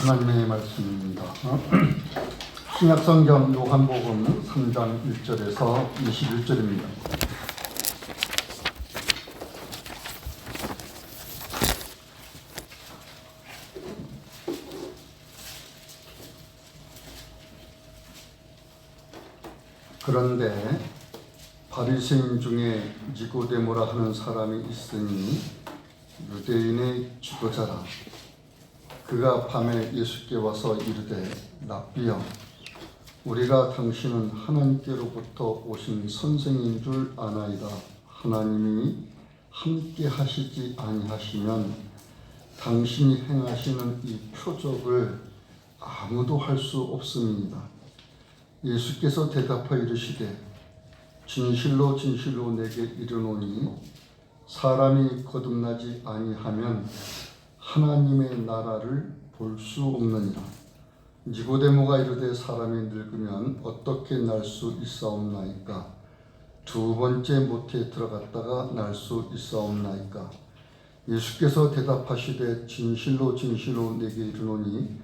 하나님의 말씀입니다. 신약성경 요한복음 3장 1절에서 21절입니다. 그런데 바리새인 중에 니고데모라 하는 사람이 있으니 유대인의 지도자라. 그가 밤에 예수께 와서 이르되 랍비여, 우리가 당신은 하나님께로부터 오신 선생인 줄 아나이다. 하나님이 함께 하시지 아니하시면 당신이 행하시는 이 표적을 아무도 할 수 없음이니이다. 예수께서 대답하여 이르시되 진실로 진실로 내게 이르노니 사람이 거듭나지 아니하면 하나님의 나라를 볼 수 없느니라. 니고데모가 이르되 사람이 늙으면 어떻게 날 수 있사옵나이까? 두 번째 모태에 들어갔다가 날 수 있사옵나이까? 예수께서 대답하시되 진실로 진실로 내게 이르노니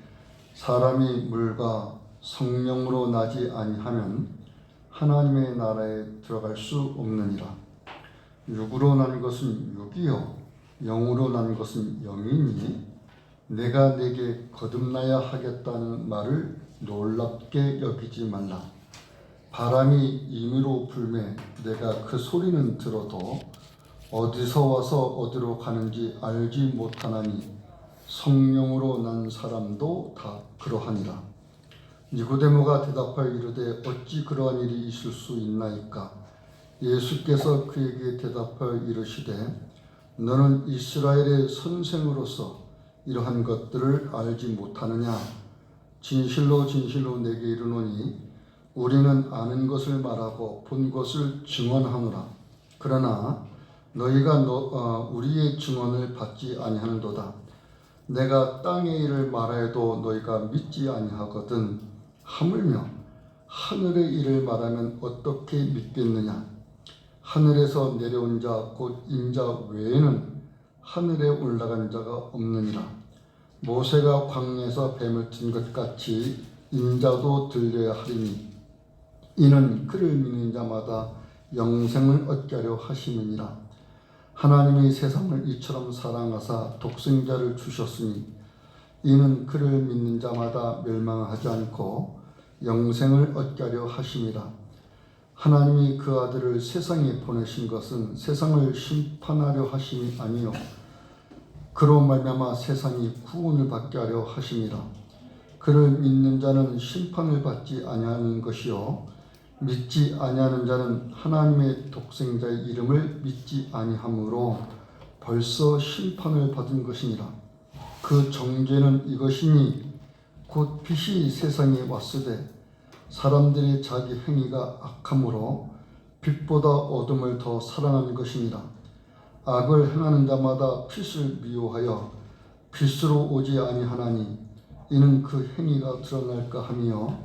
사람이 물과 성령으로 나지 아니하면 하나님의 나라에 들어갈 수 없느니라. 육으로 난 것은 육이요 영으로 난 것은 영이니 내가 내게 거듭나야 하겠다는 말을 놀랍게 여기지 말라. 바람이 임의로 불매 내가 그 소리는 들어도 어디서 와서 어디로 가는지 알지 못하나니 성령으로 난 사람도 다 그러하니라. 니고데모가 대답하여 이르되 어찌 그러한 일이 있을 수 있나이까? 예수께서 그에게 대답하여 이르시되 너는 이스라엘의 선생으로서 이러한 것들을 알지 못하느냐? 진실로 진실로 내게 이르노니 우리는 아는 것을 말하고 본 것을 증언하노라. 그러나 너희가 우리의 증언을 받지 아니하는도다. 내가 땅의 일을 말하여도 너희가 믿지 아니하거든 하물며 하늘의 일을 말하면 어떻게 믿겠느냐? 하늘에서 내려온 자 곧 인자 외에는 하늘에 올라간 자가 없느니라. 모세가 광야에서 뱀을 든 것 같이 인자도 들려야 하리니 이는 그를 믿는 자마다 영생을 얻게 하려 하심이니라. 하나님이 세상을 이처럼 사랑하사 독생자를 주셨으니 이는 그를 믿는 자마다 멸망하지 않고 영생을 얻게 하려 하심이라. 하나님이 그 아들을 세상에 보내신 것은 세상을 심판하려 하심이 아니요 그로 말미암아 세상이 구원을 받게 하려 하심이라. 그를 믿는 자는 심판을 받지 아니하는 것이요 믿지 아니하는 자는 하나님의 독생자의 이름을 믿지 아니하므로 벌써 심판을 받은 것이니라. 그 정죄는 이것이니 곧 빛이 세상에 왔으되 사람들이 자기 행위가 악함으로 빛보다 어둠을 더 사랑하는 것이니라. 악을 행하는 자마다 빛을 미워하여 빛으로 오지 아니하나니 이는 그 행위가 드러날까 하며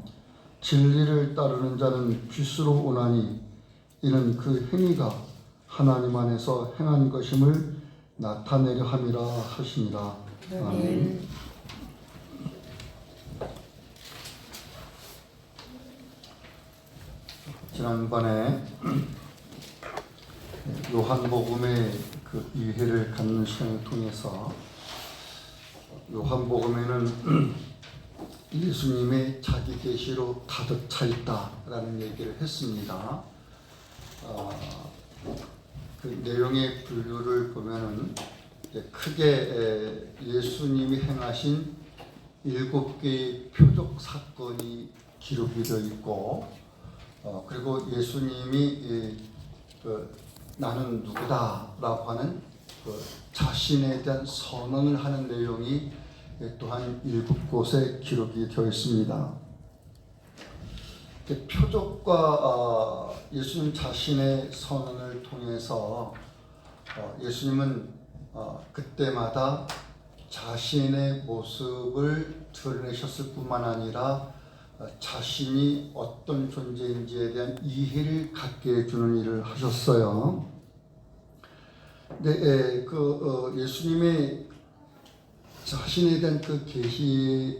진리를 따르는 자는 빛으로 오나니 이는 그 행위가 하나님 안에서 행한 것임을 나타내려 함이라 하시니라. 아멘. 지난번에 요한복음의 그 이해를 갖는 시간을 통해서 요한복음에는 예수님의 자기 계시로 가득 차 있다라는 얘기를 했습니다. 그 내용의 분류를 보면은 크게 예수님이 행하신 7개의 표적 사건이 기록이 되어 있고 그리고 예수님이 나는 누구다라고 하는 자신에 대한 선언을 하는 내용이 또한 7곳에 기록이 되어 있습니다. 표적과 예수님 자신의 선언을 통해서 예수님은 그때마다 자신의 모습을 드러내셨을 뿐만 아니라 자신이 어떤 존재인지에 대한 이해를 갖게 해주는 일을 하셨어요. 근데 예수님의 자신에 대한 그 계시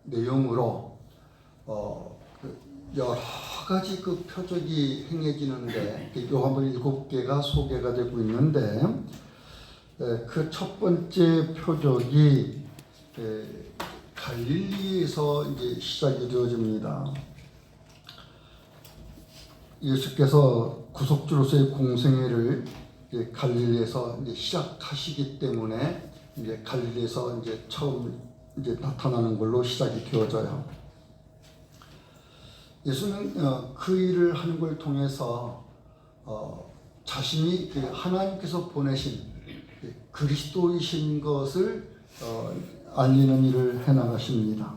내용으로 그 여러 가지 그 표적이 행해지는데 요한복음 7개가 소개가 되고 있는데 그 첫 번째 표적이 갈릴리에서 이제 시작이 되어집니다. 예수께서 구속주로서의 공생애를 갈릴리에서 이제 시작하시기 때문에 이제 갈릴리에서 이제 처음 이제 나타나는 걸로 시작이 되어져요. 예수는 그 일을 하는 걸 통해서 자신이 하나님께서 보내신 그리스도이신 것을 알리는 일을 해나가십니다.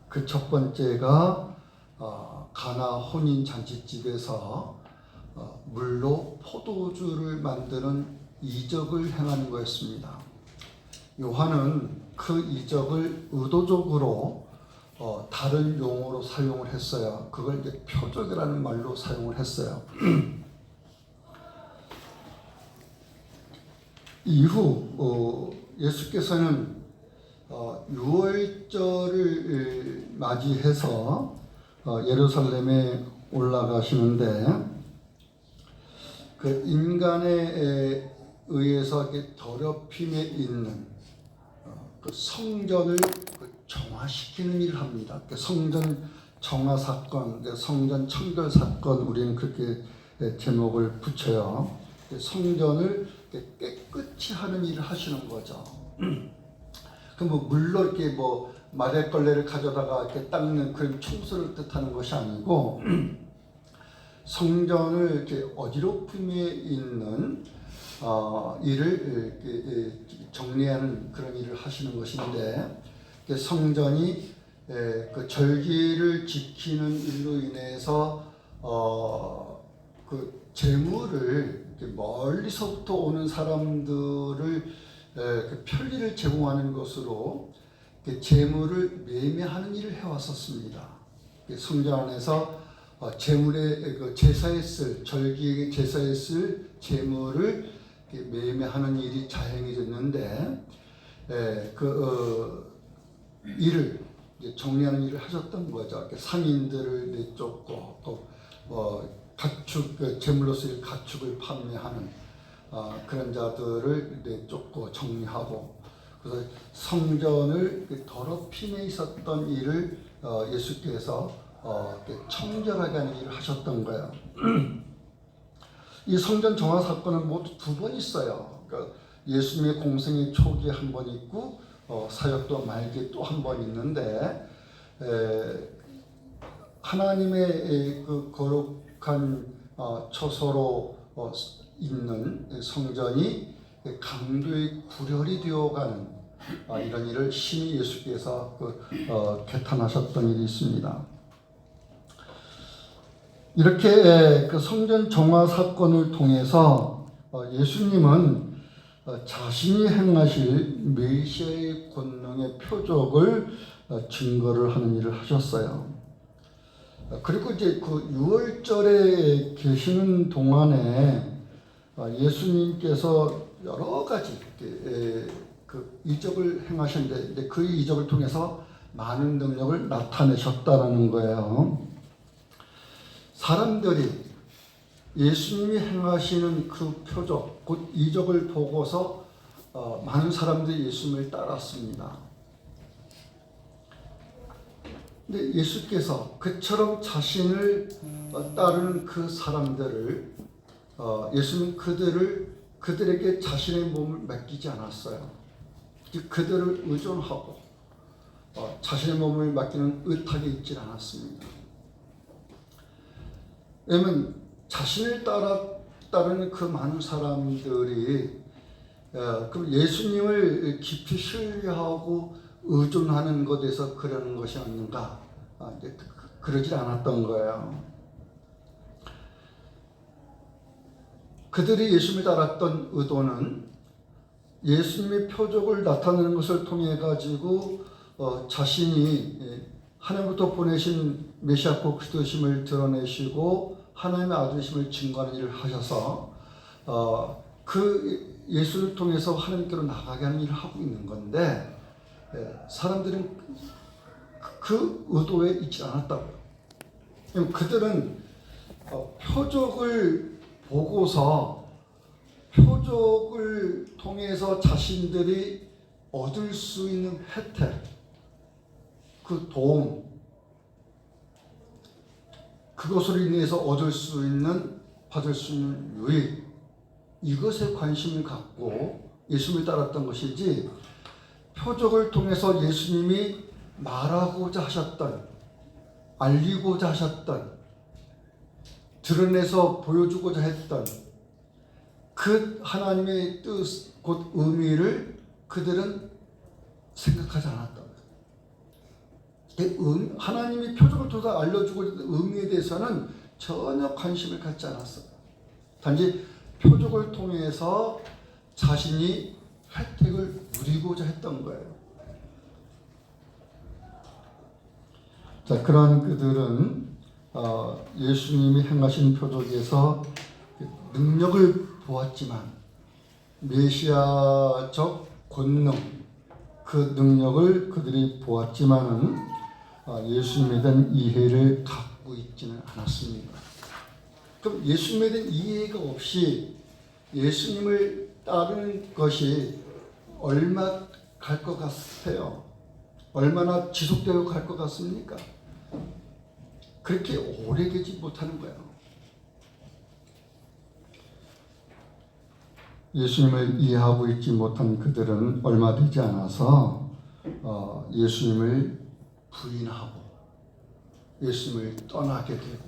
그 첫 번째가 가나 혼인 잔치집에서 물로 포도주를 만드는 이적을 행하는 거였습니다. 요한은 그 이적을 의도적으로 다른 용어로 사용을 했어요. 그걸 이제 표적이라는 말로 사용을 했어요. 이후 예수께서는 유월절을 맞이해서 예루살렘에 올라가시는데 그 인간에 의해서 더럽힘에 있는 그 성전을 정화시키는 일을 합니다. 성전 정화 사건, 성전 청결 사건, 우리는 그렇게 제목을 붙여요. 성전을 깨끗이 하는 일을 하시는 거죠. 그 물로 이렇게 마대걸레를 가져다가 이렇게 닦는 그런 청소를 뜻하는 것이 아니고 성전을 이렇게 어지럽힘에 있는 일을 정리하는 그런 일을 하시는 것인데 성전이 그 절기를 지키는 일로 인해서 그 재물을 멀리서부터 오는 사람들을 편리를 제공하는 것으로 재물을 매매하는 일을 해왔었습니다. 성전 안에서 재물의 제사에 쓸 절기의 제사에 쓸 재물을 매매하는 일이 자행해졌는데 그 일을 정리하는 일을 하셨던 거죠. 상인들을 내쫓고 또 가축 재물로 쓰일 가축을 판매하는 그런 자들을 내쫓고 정리하고 그래서 성전을 더럽힘에 있었던 일을 예수께서 청결하게 하는 일을 하셨던 거예요. 이 성전 정화 사건은 모두 두 번 있어요. 그러니까 예수님의 공생의 초기에 한 번 있고 사역도 말기에 또 한 번 있는데 하나님의 그 거룩한 처소로 있는 성전이 강도의 구렬이 되어가는 이런 일을 신이 예수께서 개탄하셨던 일이 있습니다. 이렇게 그 성전 정화 사건을 통해서 예수님은 자신이 행하실 메시아의 권능의 표적을 증거를 하는 일을 하셨어요. 그리고 이제 그 유월절에 계시는 동안에 예수님께서 여러 가지 그 이적을 행하셨는데 그 이적을 통해서 많은 능력을 나타내셨다라는 거예요. 사람들이 예수님이 행하시는 그 표적, 곧 이적을 보고서 많은 사람들이 예수님을 따랐습니다. 근데 예수께서 그처럼 자신을 따르는 그 사람들을 예수님은 그들에게 자신의 몸을 맡기지 않았어요. 그들을 의존하고 자신의 몸을 맡기는 의탁에 있지 않았습니다. 왜냐하면 자신을 따르는 그 많은 사람들이 그 예수님을 깊이 신뢰하고 의존하는 것에서 그러는 것이 아닌가 그러지 않았던 거예요. 그들이 예수님을 따랐던 의도는 예수님의 표적을 나타내는 것을 통해 가지고 자신이 하나님부터 보내신 메시아 그리스도심을 드러내시고 하나님의 아들이심을 증거하는 일을 하셔서 그 예수를 통해서 하나님께로 나가게 하는 일을 하고 있는 건데 사람들은 그 의도에 있지 않았다고요. 그들은 표적을 보고서 표적을 통해서 자신들이 얻을 수 있는 혜택, 그 도움, 그것으로 인해서 얻을 수 있는, 받을 수 있는 유익, 이것에 관심을 갖고 예수님을 따랐던 것이지, 표적을 통해서 예수님이 말하고자 하셨던, 알리고자 하셨던, 드러내서 보여주고자 했던 그 하나님의 뜻, 곧 의미를 그들은 생각하지 않았다. 하나님이 표적을 통해서 알려주고 있는 의미에 대해서는 전혀 관심을 갖지 않았어요. 단지 표적을 통해서 자신이 혜택을 누리고자 했던 거예요. 자, 그러한 그들은 예수님이 행하신 표적에서 능력을 보았지만, 메시아적 권능, 그 능력을 그들이 보았지만은 예수님에 대한 이해를 갖고 있지는 않았습니다. 그럼 예수님에 대한 이해가 없이 예수님을 따르는 것이 얼마 갈 것 같으세요? 얼마나 지속되어 갈 것 같습니까? 그렇게 오래 되지 못하는 거예요. 예수님을 이해하고 있지 못한 그들은 얼마 되지 않아서 예수님을 부인하고 예수님을 떠나게 되고,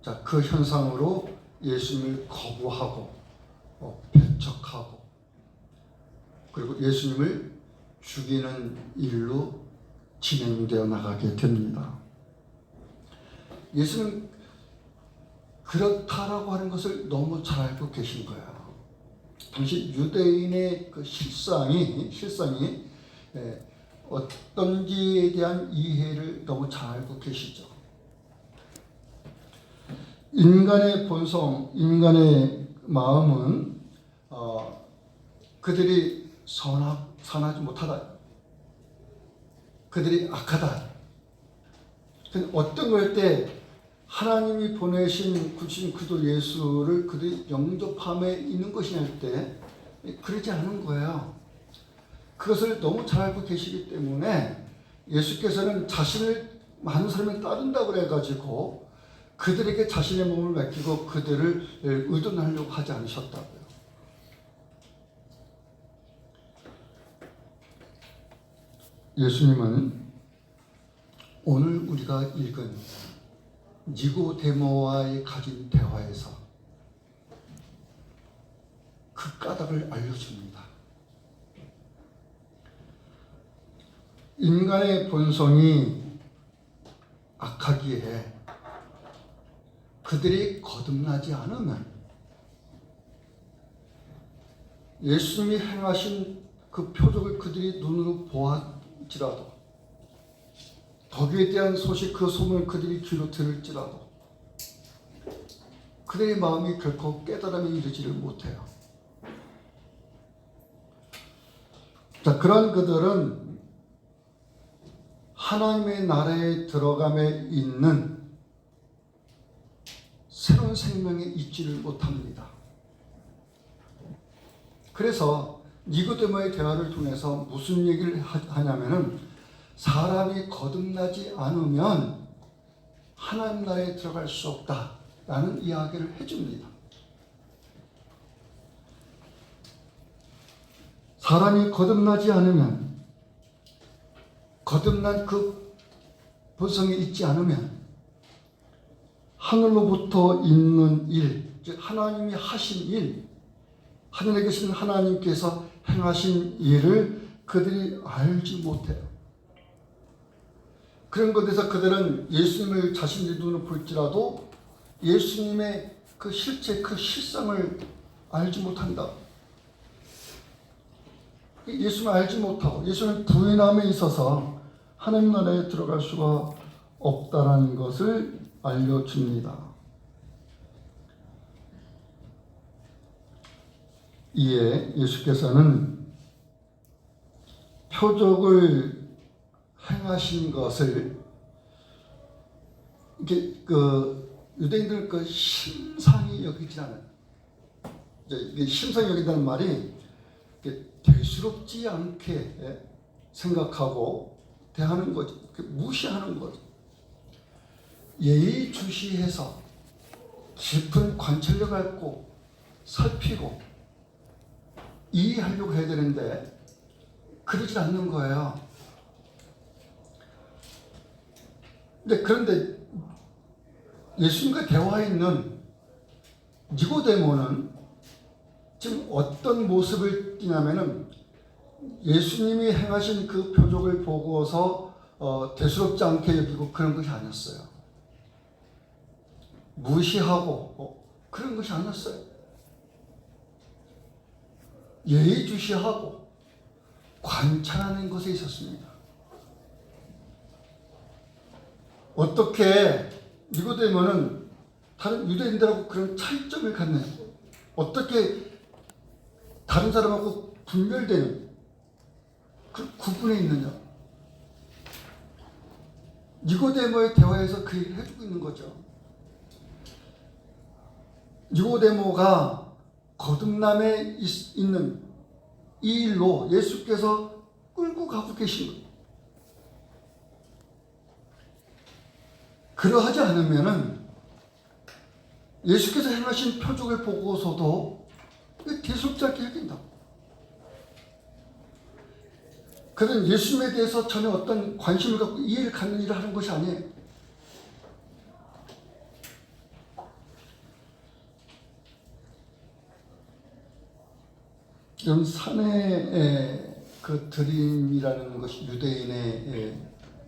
자, 그 현상으로 예수님을 거부하고 배척하고, 그리고 예수님을 죽이는 일로 진행되어 나가게 됩니다. 예수는 그렇다라고 하는 것을 너무 잘 알고 계신 거예요. 당시 유대인의 그 실상이 어떤지에 대한 이해를 너무 잘 알고 계시죠. 인간의 본성, 인간의 마음은 그들이 선하지 못하다, 그들이 악하다. 어떤 걸 때 하나님이 보내신 구신 그도 예수를 그들이 영접함에 있는 것이냐 할 때 그러지 않은 거예요. 그것을 너무 잘 알고 계시기 때문에 예수께서는 자신을 많은 사람이 따른다고 그래가지고 그들에게 자신의 몸을 맡기고 그들을 의존하려고 하지 않으셨다고요. 예수님은 오늘 우리가 읽은 니고데모와의 가진 대화에서 그 까닭을 알려줍니다. 인간의 본성이 악하기에 그들이 거듭나지 않으면 예수님이 행하신 그 표적을 그들이 눈으로 보았지라도, 거기에 대한 소식, 그 소문을 그들이 귀로 들을지라도 그들의 마음이 결코 깨달음에 이르지를 못해요. 자, 그런 그들은 하나님의 나라에 들어감에 있는 새로운 생명에 있지를 못합니다. 그래서 니고데모의 대화를 통해서 무슨 얘기를 하냐면은, 사람이 거듭나지 않으면 하나님 나라에 들어갈 수 없다라는 이야기를 해줍니다. 사람이 거듭나지 않으면, 거듭난 그 본성이 있지 않으면 하늘로부터 있는 일, 즉 하나님이 하신 일, 하늘에 계신 하나님께서 행하신 일을 그들이 알지 못해요. 그런 것에서 그들은 예수님을 자신의 눈으로 볼지라도 예수님의 그 실체, 그 실상을 알지 못한다. 예수님을 알지 못하고 예수님을 부인함에 있어서 하나님 나라에 들어갈 수가 없다는 것을 알려줍니다. 이에 예수께서는 표적을 행하신 것을 이게 유대인들 심상히 여기지 않아요. 이게 심상히 여긴다는 말이 대수롭지 않게 생각하고 대하는 거죠. 무시하는 거죠. 예의주시해서 깊은 관찰력 갖고 살피고 이해하려고 해야 되는데 그러지 않는 거예요. 그런데 예수님과 대화에 있는 니고데모는 지금 어떤 모습을 띠냐면은 예수님이 행하신 그 표적을 보고서 대수롭지 않게 여기고 그런 것이 아니었어요. 무시하고 그런 것이 아니었어요. 예의주시하고 관찰하는 것에 있었습니다. 어떻게 니고데모는 다른 유대인들하고 그런 차이점을 갖느냐? 어떻게 다른 사람하고 분별되는 그 구분에 있느냐? 니고데모의 대화에서 그 얘기를 해주고 있는 거죠. 니고데모가 거듭남에 있는 이 일로 예수께서 끌고 가고 계신 거예요. 그러하지 않으면은 예수께서 행하신 표적을 보고서도 대수롭지 않게 여긴다. 그는 예수님에 대해서 전혀 어떤 관심을 갖고 이해를 갖는 일을 하는 것이 아니에요. 이런 산의 그 드림이라는 것이 유대인의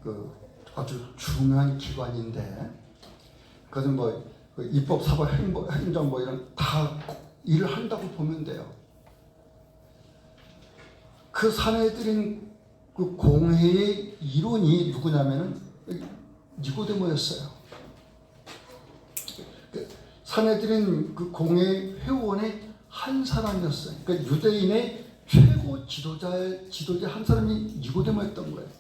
그 아주 중요한 기관인데, 그것은 입법, 사법, 행정 이런 다 일을 한다고 보면 돼요. 그 사내들인 그 공회의 이론이 누구냐면은 니고데모였어요. 사내들인 그 공회 회원의 한 사람이었어요. 그러니까 유대인의 최고 지도자 한 사람이 니고데모였던 거예요.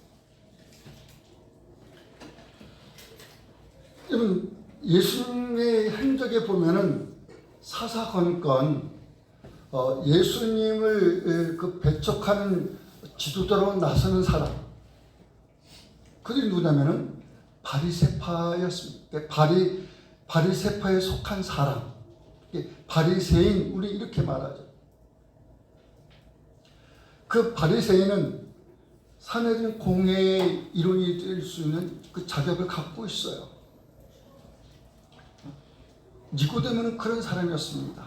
여러분, 예수님의 행적에 보면은 사사건건 예수님을 그 배척하는 지도자로 나서는 사람, 그들이 누구냐면은 바리새파였습니다. 바리새파에 속한 사람, 바리새인, 우리 이렇게 말하죠. 그 바리새인은 사내들 공회의 일원이 될 수 있는 그 자격을 갖고 있어요. 니고데모는 그런 사람이었습니다.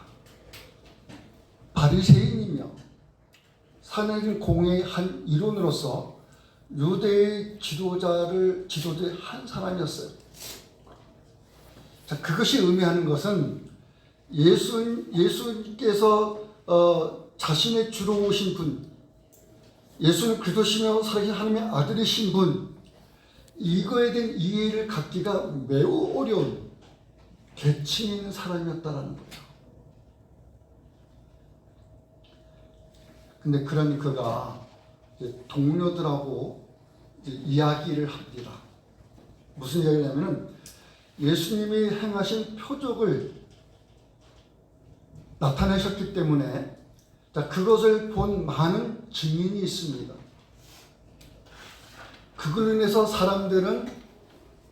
바리새인이며 사내들 공회의 한 일원으로서 유대의 지도자의 한 사람이었어요. 자, 그것이 의미하는 것은 예수님께서 자신의 주로 오신 분, 예수는 그리스도시며 살아계신 하나님의 아들이신 분, 이거에 대한 이해를 갖기가 매우 어려운 계층에 있는 사람이었다라는 거예요. 근데 그런 그가 동료들하고 이야기를 합니다. 무슨 이야기냐면은 예수님이 행하신 표적을 나타내셨기 때문에 그것을 본 많은 증인이 있습니다. 그걸로 인해서 사람들은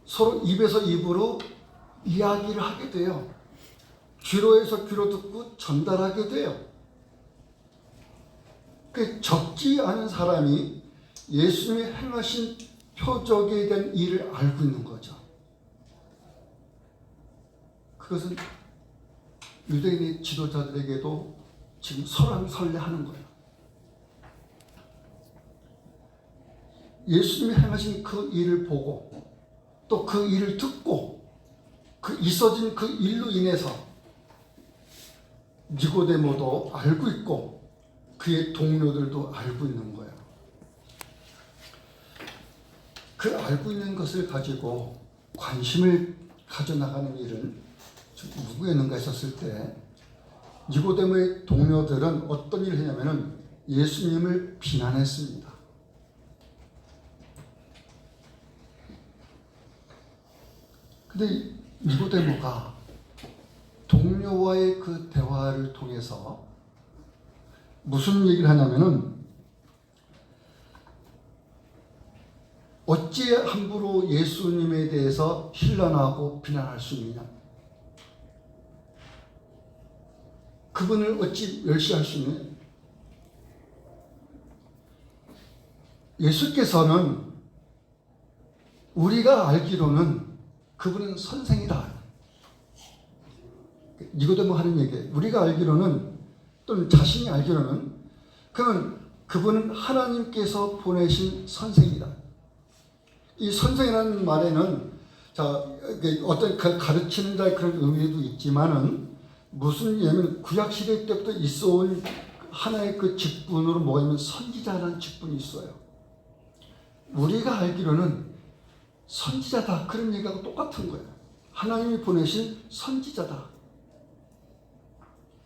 서로 입에서 입으로 이야기를 하게 돼요. 귀로에서 귀로 듣고 전달하게 돼요. 그 적지 않은 사람이 예수님이 행하신 표적에 대한 일을 알고 있는 거죠. 그것은 유대인의 지도자들에게도 지금 설레하는 거예요. 예수님이 행하신 그 일을 보고 또 그 일을 듣고 그 있어진 그 일로 인해서 니고데모도 알고 있고 그의 동료들도 알고 있는 거예요. 그 알고 있는 것을 가지고 관심을 가져나가는 일은 누구였는가 했었을 때 니고데모의 동료들은 어떤 일을 했냐면은 예수님을 비난했습니다. 근데 니고데모가 동료와의 그 대화를 통해서 무슨 얘기를 하냐면은, 어찌 함부로 예수님에 대해서 힐난하고 비난할 수 있느냐? 그분을 어찌 멸시할 수 있느냐? 예수께서는 우리가 알기로는 그분은 선생이다. 니고데모 하는 얘기예요. 우리가 알기로는, 또는 자신이 알기로는, 그분은 하나님께서 보내신 선생이다. 이 선생이라는 말에는 어떤 가르치는다 그런 의미도 있지만은, 무슨 얘기냐면 구약 시대 때부터 있어온 하나의 그 직분으로 뭐냐면 선지자라는 직분이 있어요. 우리가 알기로는 선지자다, 그런 얘기하고 똑같은 거예요. 하나님이 보내신 선지자다,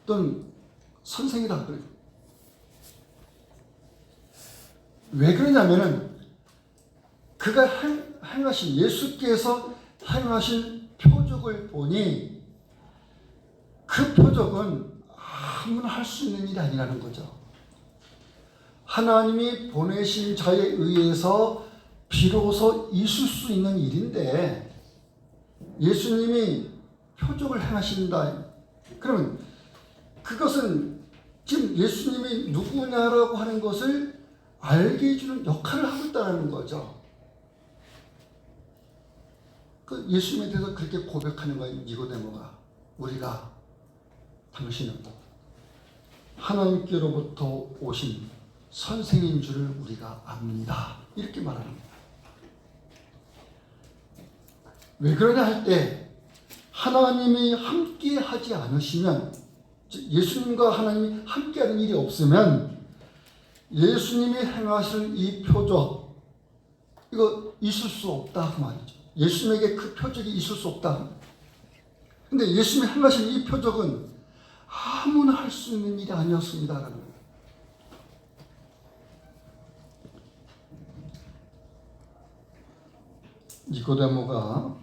또는 선생이다. 그래요. 왜 그러냐면은 그가 행하신, 예수께서 행하신 표적을 보니 그 표적은 아무나 할 수 있는 일이 아니라는 거죠. 하나님이 보내신 자에 의해서 비로소 있을 수 있는 일인데, 예수님이 표적을 행하신다. 그러면 그것은 지금 예수님이 누구냐라고 하는 것을 알게 해주는 역할을 하고 있다는 거죠. 그 예수님에 대해서 그렇게 고백하는 거예요. 니고데모가, 우리가 당신은 하나님께로부터 오신 선생인 줄을 우리가 압니다. 이렇게 말합니다. 왜 그러냐 할 때, 하나님이 함께 하지 않으시면, 예수님과 하나님이 함께하는 일이 없으면 예수님이 행하실 이 표적, 이거 있을 수 없다 그 말이죠. 예수님에게 그 표적이 있을 수 없다. 근데 예수님이 행하신 이 표적은 아무나 할 수 있는 일이 아니었습니다라는 거예요. 니고데모가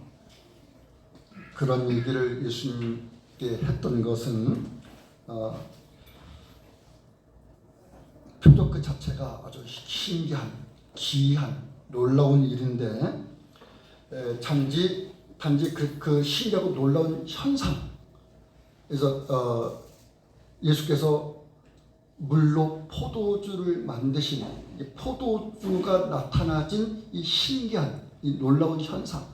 그런 얘기를 예수님께 했던 것은 표적 그 자체가 아주 신기한, 기이한, 놀라운 일인데, 단지 그 신기하고 놀라운 현상, 그래서 예수께서 물로 포도주를 만드신, 포도주가 나타나진 이 신기한, 이 놀라운 현상.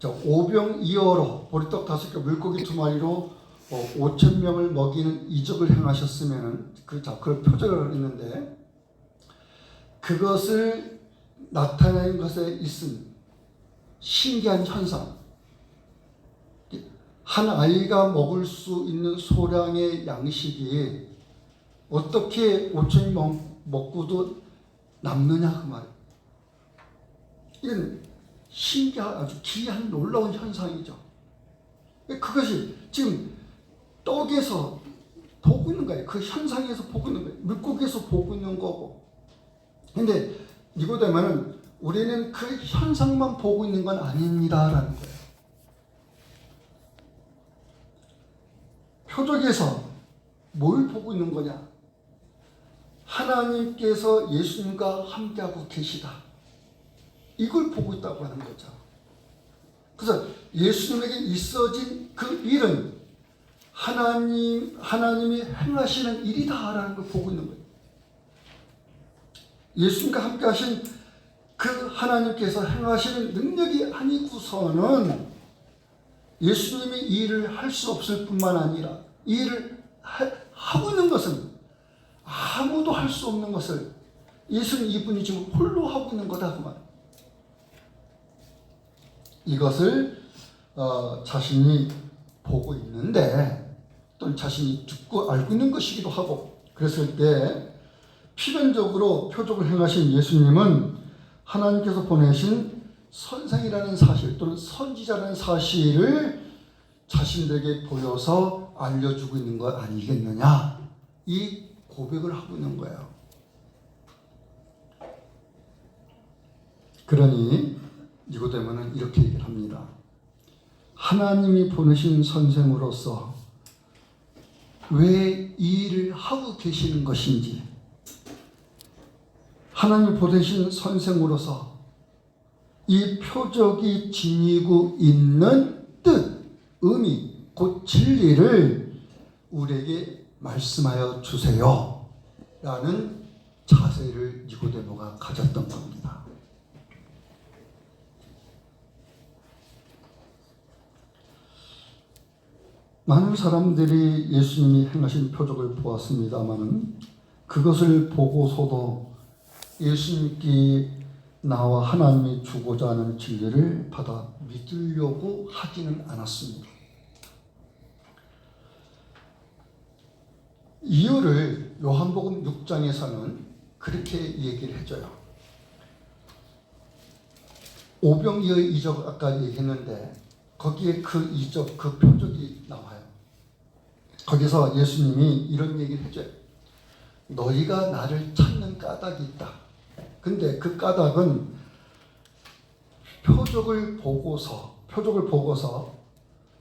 오병이어로 보리떡 5개, 물고기 2마리로 5,000명을 먹이는 이적을 행하셨으면, 그 표적을 했는데, 그것을 나타낸 것에 있은 신기한 현상, 한 아이가 먹을 수 있는 소량의 양식이 어떻게 5,000명 먹고도 남느냐 그 말이에요. 이건 신기한, 아주 기이한 놀라운 현상이죠. 그것이 지금 떡에서 보고 있는 거예요. 그 현상에서 보고 있는 거예요. 물고기에서 보고 있는 거고. 근데 니고데모는 우리는 그 현상만 보고 있는 건 아닙니다라는 거예요. 표적에서 뭘 보고 있는 거냐? 하나님께서 예수님과 함께하고 계시다. 이걸 보고 있다고 하는 거죠. 그래서 예수님에게 있어진 그 일은 하나님이 행하시는 일이다라는 걸 보고 있는 거예요. 예수님과 함께 하신 그 하나님께서 행하시는 능력이 아니고서는 예수님이 이 일을 할 수 없을 뿐만 아니라, 이 일을 하고 있는 것은 아무도 할 수 없는 것을 예수님 이분이 지금 홀로 하고 있는 거다 그 말. 이것을 자신이 보고 있는데, 또는 자신이 듣고 알고 있는 것이기도 하고, 그랬을 때 필연적으로 표적을 행하신 예수님은 하나님께서 보내신 선생이라는 사실, 또는 선지자라는 사실을 자신들에게 보여서 알려주고 있는 것 아니겠느냐, 이 고백을 하고 있는 거예요. 그러니 니고데모는 이렇게 얘기를 합니다. 하나님이 보내신 선생으로서 왜 이 일을 하고 계시는 것인지, 하나님이 보내신 선생으로서 이 표적이 지니고 있는 뜻, 의미, 곧 진리를 우리에게 말씀하여 주세요 라는 자세를 니고데모가 가졌던 겁니다. 많은 사람들이 예수님이 행하신 표적을 보았습니다마는 그것을 보고서도 예수님께 나와 하나님이 주고자 하는 진리를 받아 믿으려고 하지는 않았습니다. 이유를 요한복음 6장에서는 그렇게 얘기를 해줘요. 오병이어의 이적 아까 얘기했는데 거기에 그 이적, 그 표적이 나와요. 거기서 예수님이 이런 얘기를 해줘요. 너희가 나를 찾는 까닭이 있다. 근데 그 까닭은 표적을 보고서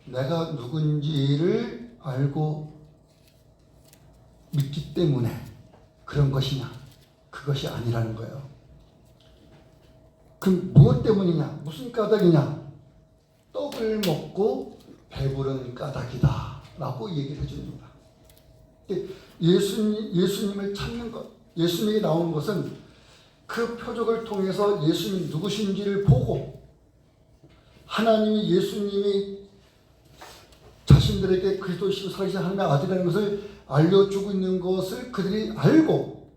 내가 누군지를 알고 믿기 때문에 그런 것이냐? 그것이 아니라는 거예요. 그럼 무엇 때문이냐? 무슨 까닭이냐? 떡을 먹고 배부른 까닭이다 라고 얘기를 해줍니다. 예수님을 찾는 것, 예수님이 나온 것은 그 표적을 통해서 예수님이 누구신지를 보고 하나님이 예수님이 자신들에게 그리스도시요 살아계신 하나님의 아들이라는 것을 알려주고 있는 것을 그들이 알고,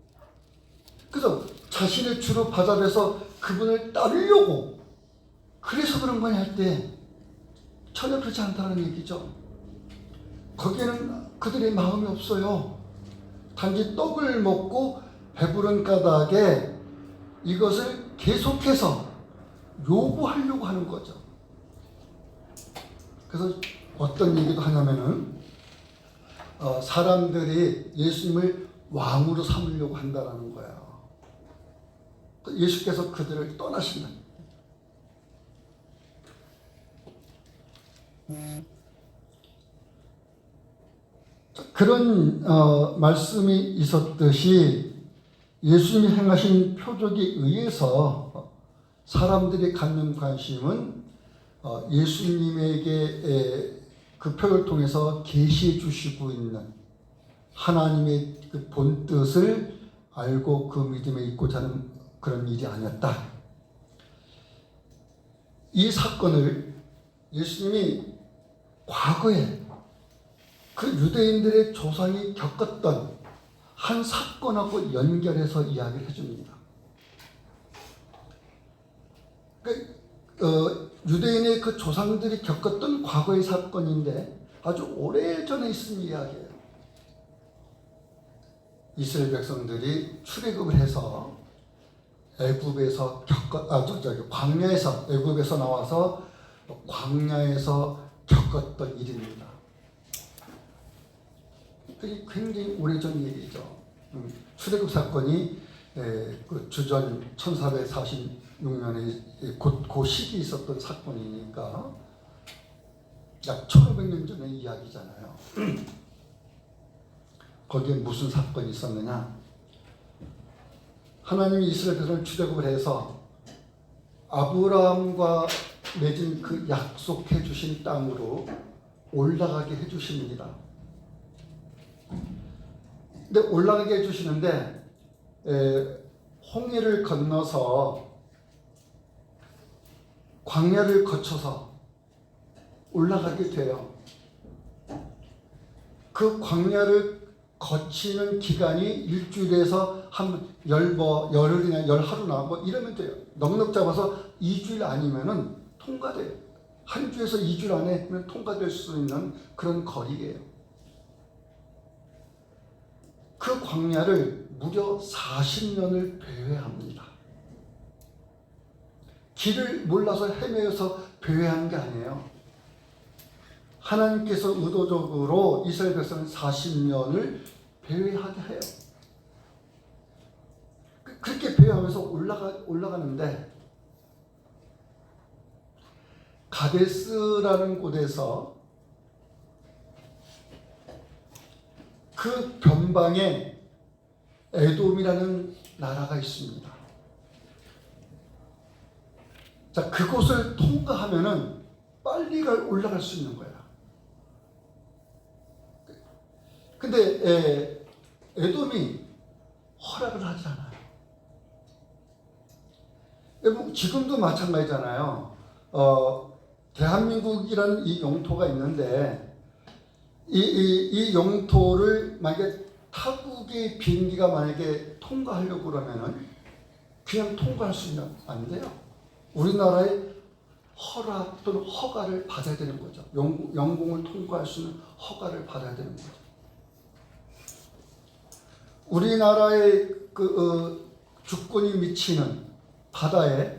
그래서 자신의 주로 받아들여서 그분을 따르려고, 그래서 그런 거냐 할 때 전혀 그렇지 않다는 얘기죠. 거기에는 그들의 마음이 없어요. 단지 떡을 먹고 배부른 까닭에 이것을 계속해서 요구하려고 하는 거죠. 그래서 어떤 얘기도 하냐면은 사람들이 예수님을 왕으로 삼으려고 한다라는 거예요. 예수께서 그들을 떠나신다. 그런 말씀이 있었듯이 예수님이 행하신 표적에 의해서 사람들이 갖는 관심은 예수님에게 그 표를 통해서 계시해 주시고 있는 하나님의 그 본뜻을 알고 그 믿음에 있고자 하는 그런 일이 아니었다. 이 사건을 예수님이 과거에 그 유대인들의 조상이 겪었던 한 사건하고 연결해서 이야기를 해줍니다. 유대인의 그 조상들이 겪었던 과거의 사건인데 아주 오래전에 있은 이야기예요. 이스라엘 백성들이 출애굽을 해서 애굽에서 광야에서 애굽에서 나와서 광야에서 겪었던 일입니다. 그게 굉장히 오래전 얘기죠. 출애굽 사건이 그 주전 1446년에 그 시기에 있었던 사건이니까 약 1500년 전의 이야기잖아요. 거기에 무슨 사건이 있었느냐? 하나님이 이스라엘 백성을 출애굽을 해서 아브라함과 맺은 그 약속해 주신 땅으로 올라가게 해 주십니다. 근데 올라가게 해 주시는데 홍해를 건너서 광야를 거쳐서 올라가게 돼요. 그 광야를 거치는 기간이 일주일에서 한 열흘이나 열하루나 뭐 이러면 돼요. 넉넉 잡아서 2주일 아니면은 통과돼요. 한 주에서 2주일 안에 통과될 수 있는 그런 거리예요. 그 광야를 무려 40년을 배회합니다. 길을 몰라서 헤매어서 배회하는 게 아니에요. 하나님께서 의도적으로 이스라엘 백성을 40년을 배회하게 해요. 그렇게 배회하면서 올라가는데 가데스라는 곳에서 그 변방에 에돔이라는 나라가 있습니다. 자, 그곳을 통과하면은 빨리 올라갈 수 있는 거야. 근데 에돔이 허락을 하지 않아요. 여러분, 지금도 마찬가지잖아요. 대한민국이라는 이 영토가 있는데 이 영토를 만약에 타국의 비행기가 만약에 통과하려고 그러면은 그냥 통과할 수 있는 안 돼요. 우리나라의 허락 또는 허가를 받아야 되는 거죠. 영공을 통과할 수 있는 허가를 받아야 되는 거죠. 우리나라의 주권이 미치는 바다에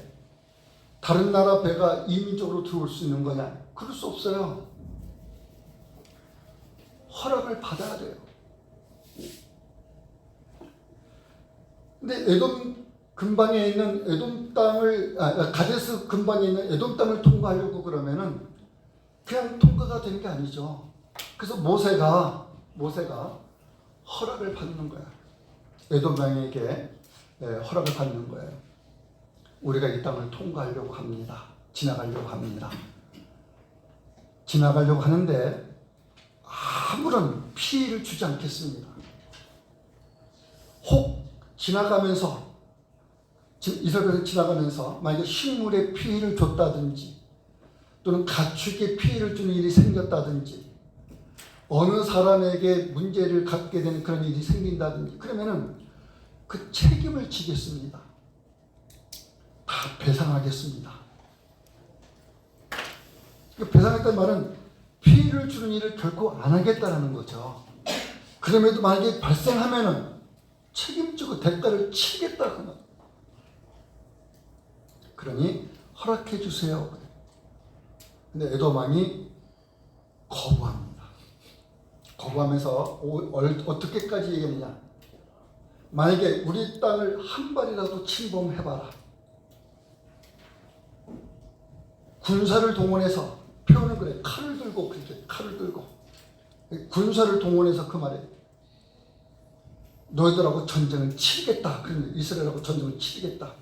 다른 나라 배가 인위적으로 들어올 수 있는 거냐? 그럴 수 없어요. 허락을 받아야 돼요. 근데 에돔 근방에 있는 에돔 땅을 가데스 근방에 있는 에돔 땅을 통과하려고 그러면은 그냥 통과가 되는 게 아니죠. 그래서 모세가 허락을 받는 거야. 에돔 왕에게 허락을 받는 거예요. 우리가 이 땅을 통과하려고 합니다. 지나가려고 합니다. 지나가려고 하는데 아무런 피해를 주지 않겠습니다. 혹 지나가면서 이스라엘에서 지나가면서 만약에 식물에 피해를 줬다든지 또는 가축에 피해를 주는 일이 생겼다든지 어느 사람에게 문제를 갖게 되는 그런 일이 생긴다든지 그러면은 그 책임을 지겠습니다. 다 배상하겠습니다. 배상했다는 말은 피해를 주는 일을 결코 안 하겠다는 거죠. 그럼에도 만약에 발생하면은 책임지고 대가를 치겠다는 거. 그러니 허락해 주세요. 근데 에돔 왕이 거부합니다. 거부하면서 어떻게까지 얘기했느냐? 만약에 우리 땅을 한 발이라도 침범해봐라. 군사를 동원해서 표현은 그래. 칼을 들고 그렇게 칼을 들고 군사를 동원해서 그 말에 너희들하고 전쟁을 치르겠다. 그러면 이스라엘하고 전쟁을 치르겠다.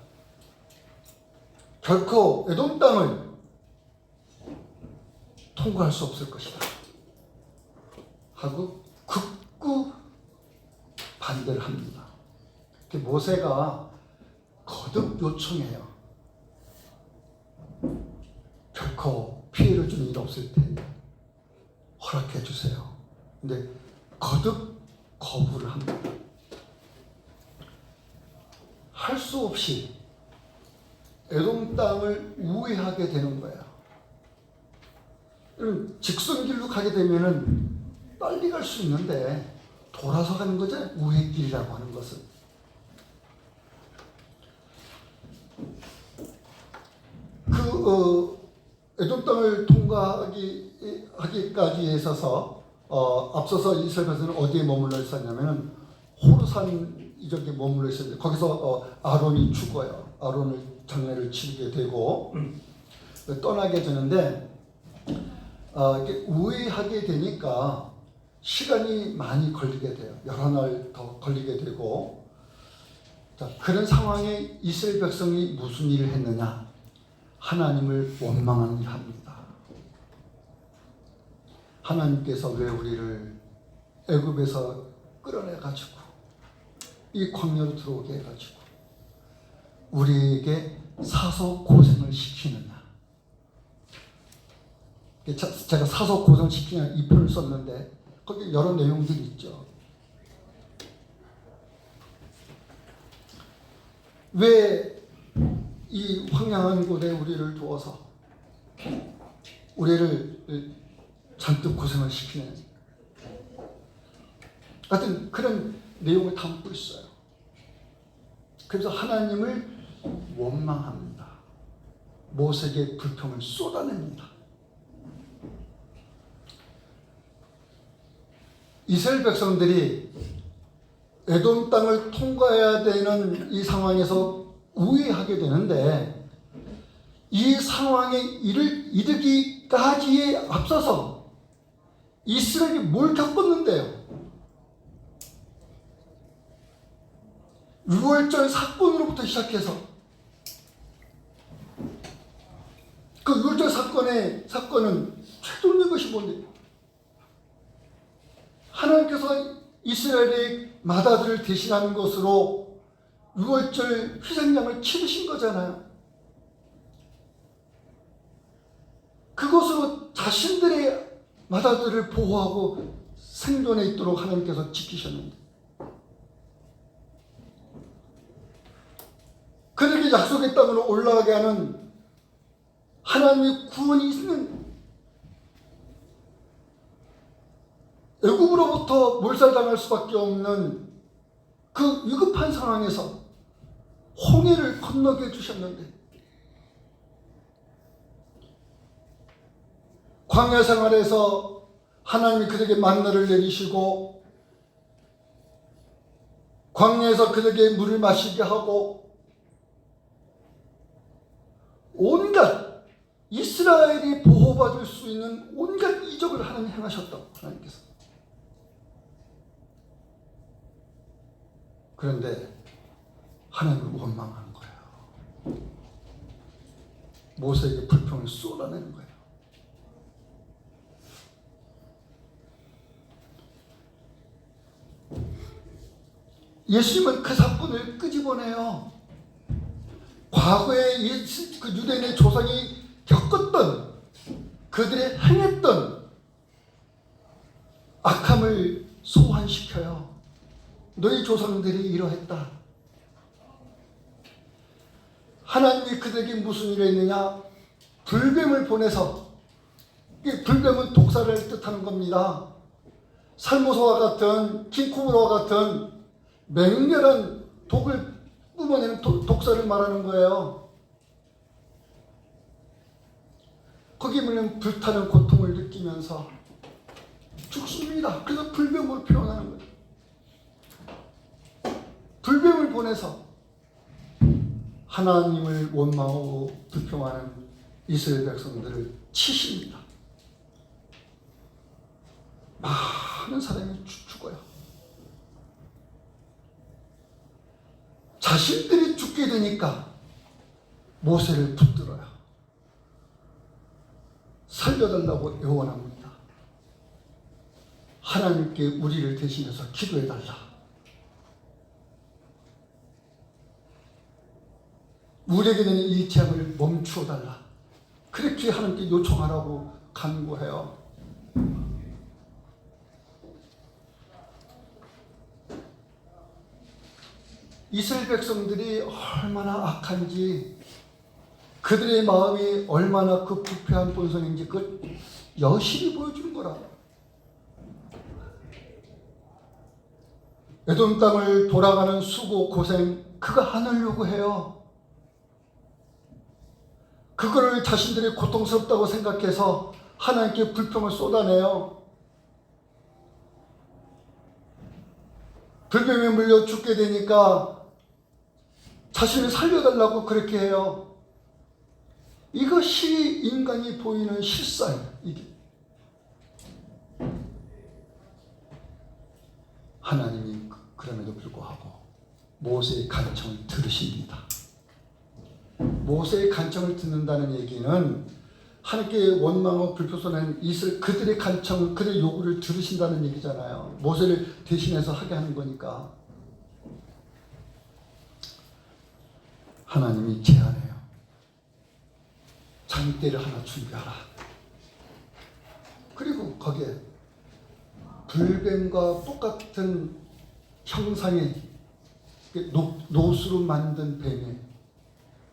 결코 에돔 땅을 통과할 수 없을 것이다. 하고 극구 반대를 합니다. 모세가 거듭 요청해요. 결코 피해를 주는 일 없을 테니 허락해 주세요. 근데 거듭 거부를 합니다. 할 수 없이 에돔 땅을 우회하게 되는 거예요. 직선길로 가게 되면은 빨리 갈 수 있는데 돌아서 가는 거죠. 우회길이라고 하는 것은. 에돔 땅을 통과하기까지 있어서 앞서서 이스라엘 백성은 어디에 머물러 있었냐면은 호르산 이쪽에 머물러 있었는데 거기서 아론이 죽어요. 아론을 장례를 치르게 되고 떠나게 되는데 이렇게 우회하게 되니까 시간이 많이 걸리게 돼요. 여러 날 더 걸리게 되고 자, 그런 상황에 이스라엘 백성이 무슨 일을 했느냐? 하나님을 원망하는 일을 합니다. 하나님께서 왜 우리를 애굽에서 끌어내가지고 이 광야로 들어오게 해가지고 우리에게 사서 고생을 시키느냐? 제가 사서 고생시키는 이 표를 썼는데 거기 여러 내용들이 있죠. 왜 이 황량한 곳에 우리를 두어서 우리를 잔뜩 고생을 시키는 같은 그런 내용을 담고 있어요. 그래서 하나님을 원망합니다. 모세에게 불평을 쏟아냅니다. 이스라엘 백성들이 에돔 땅을 통과해야 되는 이 상황에서 우회하게 되는데 이 상황에 이르기까지에 앞서서 이스라엘이 뭘 겪었는데요? 유월절 사건으로부터 시작해서 그 유월절 사건은 최종적인 것이 뭔데? 하나님께서 이스라엘의 맏아들을 대신하는 것으로 유월절 희생양을 치르신 거잖아요. 그것으로 자신들의 맏아들을 보호하고 생존해 있도록 하나님께서 지키셨는데, 그들에게 약속의 땅으로 올라가게 하는 하나님의 구원이 있는, 애굽으로부터 몰살당할 수밖에 없는 그 위급한 상황에서 홍해를 건너게 해주셨는데, 광야 생활에서 하나님이 그들에게 만나를 내리시고 광야에서 그들에게 물을 마시게 하고 온갖 이스라엘이 보호받을 수 있는 온갖 이적을 하나님 행하셨다고, 하나님께서. 그런데 하나님을 원망하는 거예요. 모세에게 불평을 쏟아내는 거예요. 예수님은 그 사건을 끄집어내요. 과거에 그 유대인의 조상이 겪었던, 그들의 행했던 악함을 소환시켜요. 너희 조상들이 이러했다. 하나님이 그들에게 무슨 일을 했느냐? 불뱀을 보내서, 불뱀은 독사를 뜻하는 겁니다. 살모소와 같은, 킹코브라와 같은 맹렬한 독을 뿜어내는 독사를 말하는 거예요. 거기에 물론 불타는 고통을 느끼면서 죽습니다. 그래서 불뱀으로 표현하는 거예요. 불뱀을 보내서 하나님을 원망하고 불평하는 이스라엘 백성들을 치십니다. 많은 사람이 죽어요. 자신들이 죽게 되니까 모세를 붙들어요. 살려달라고 애원합니다. 하나님께 우리를 대신해서 기도해달라. 우리에게 되는 이 재앙을 멈추어달라. 그렇게 하나님께 요청하라고 간구해요. 이스라엘 백성들이 얼마나 악한지, 그들의 마음이 얼마나 그 부패한 본성인지 그걸 여실히 보여주는 거라. 에돔 땅을 돌아가는 수고 고생, 그거 하느려고 해요. 그거를 자신들이 고통스럽다고 생각해서 하나님께 불평을 쏟아내요. 불뱀에 물려 죽게 되니까 자신을 살려달라고 그렇게 해요. 이것이 인간이 보이는 실상이에요. 이게 하나님이 그럼에도 불구하고 모세의 간청을 들으십니다. 모세의 간청을 듣는다는 얘기는 하나님께 원망하고 불표소는 이스라엘 그들의 간청을, 그들의 요구를 들으신다는 얘기잖아요. 모세를 대신해서 하게 하는 거니까. 하나님이 제안해요. 장대를 하나 준비하라. 그리고 거기에 불뱀과 똑같은 형상의 노수로 만든 뱀에,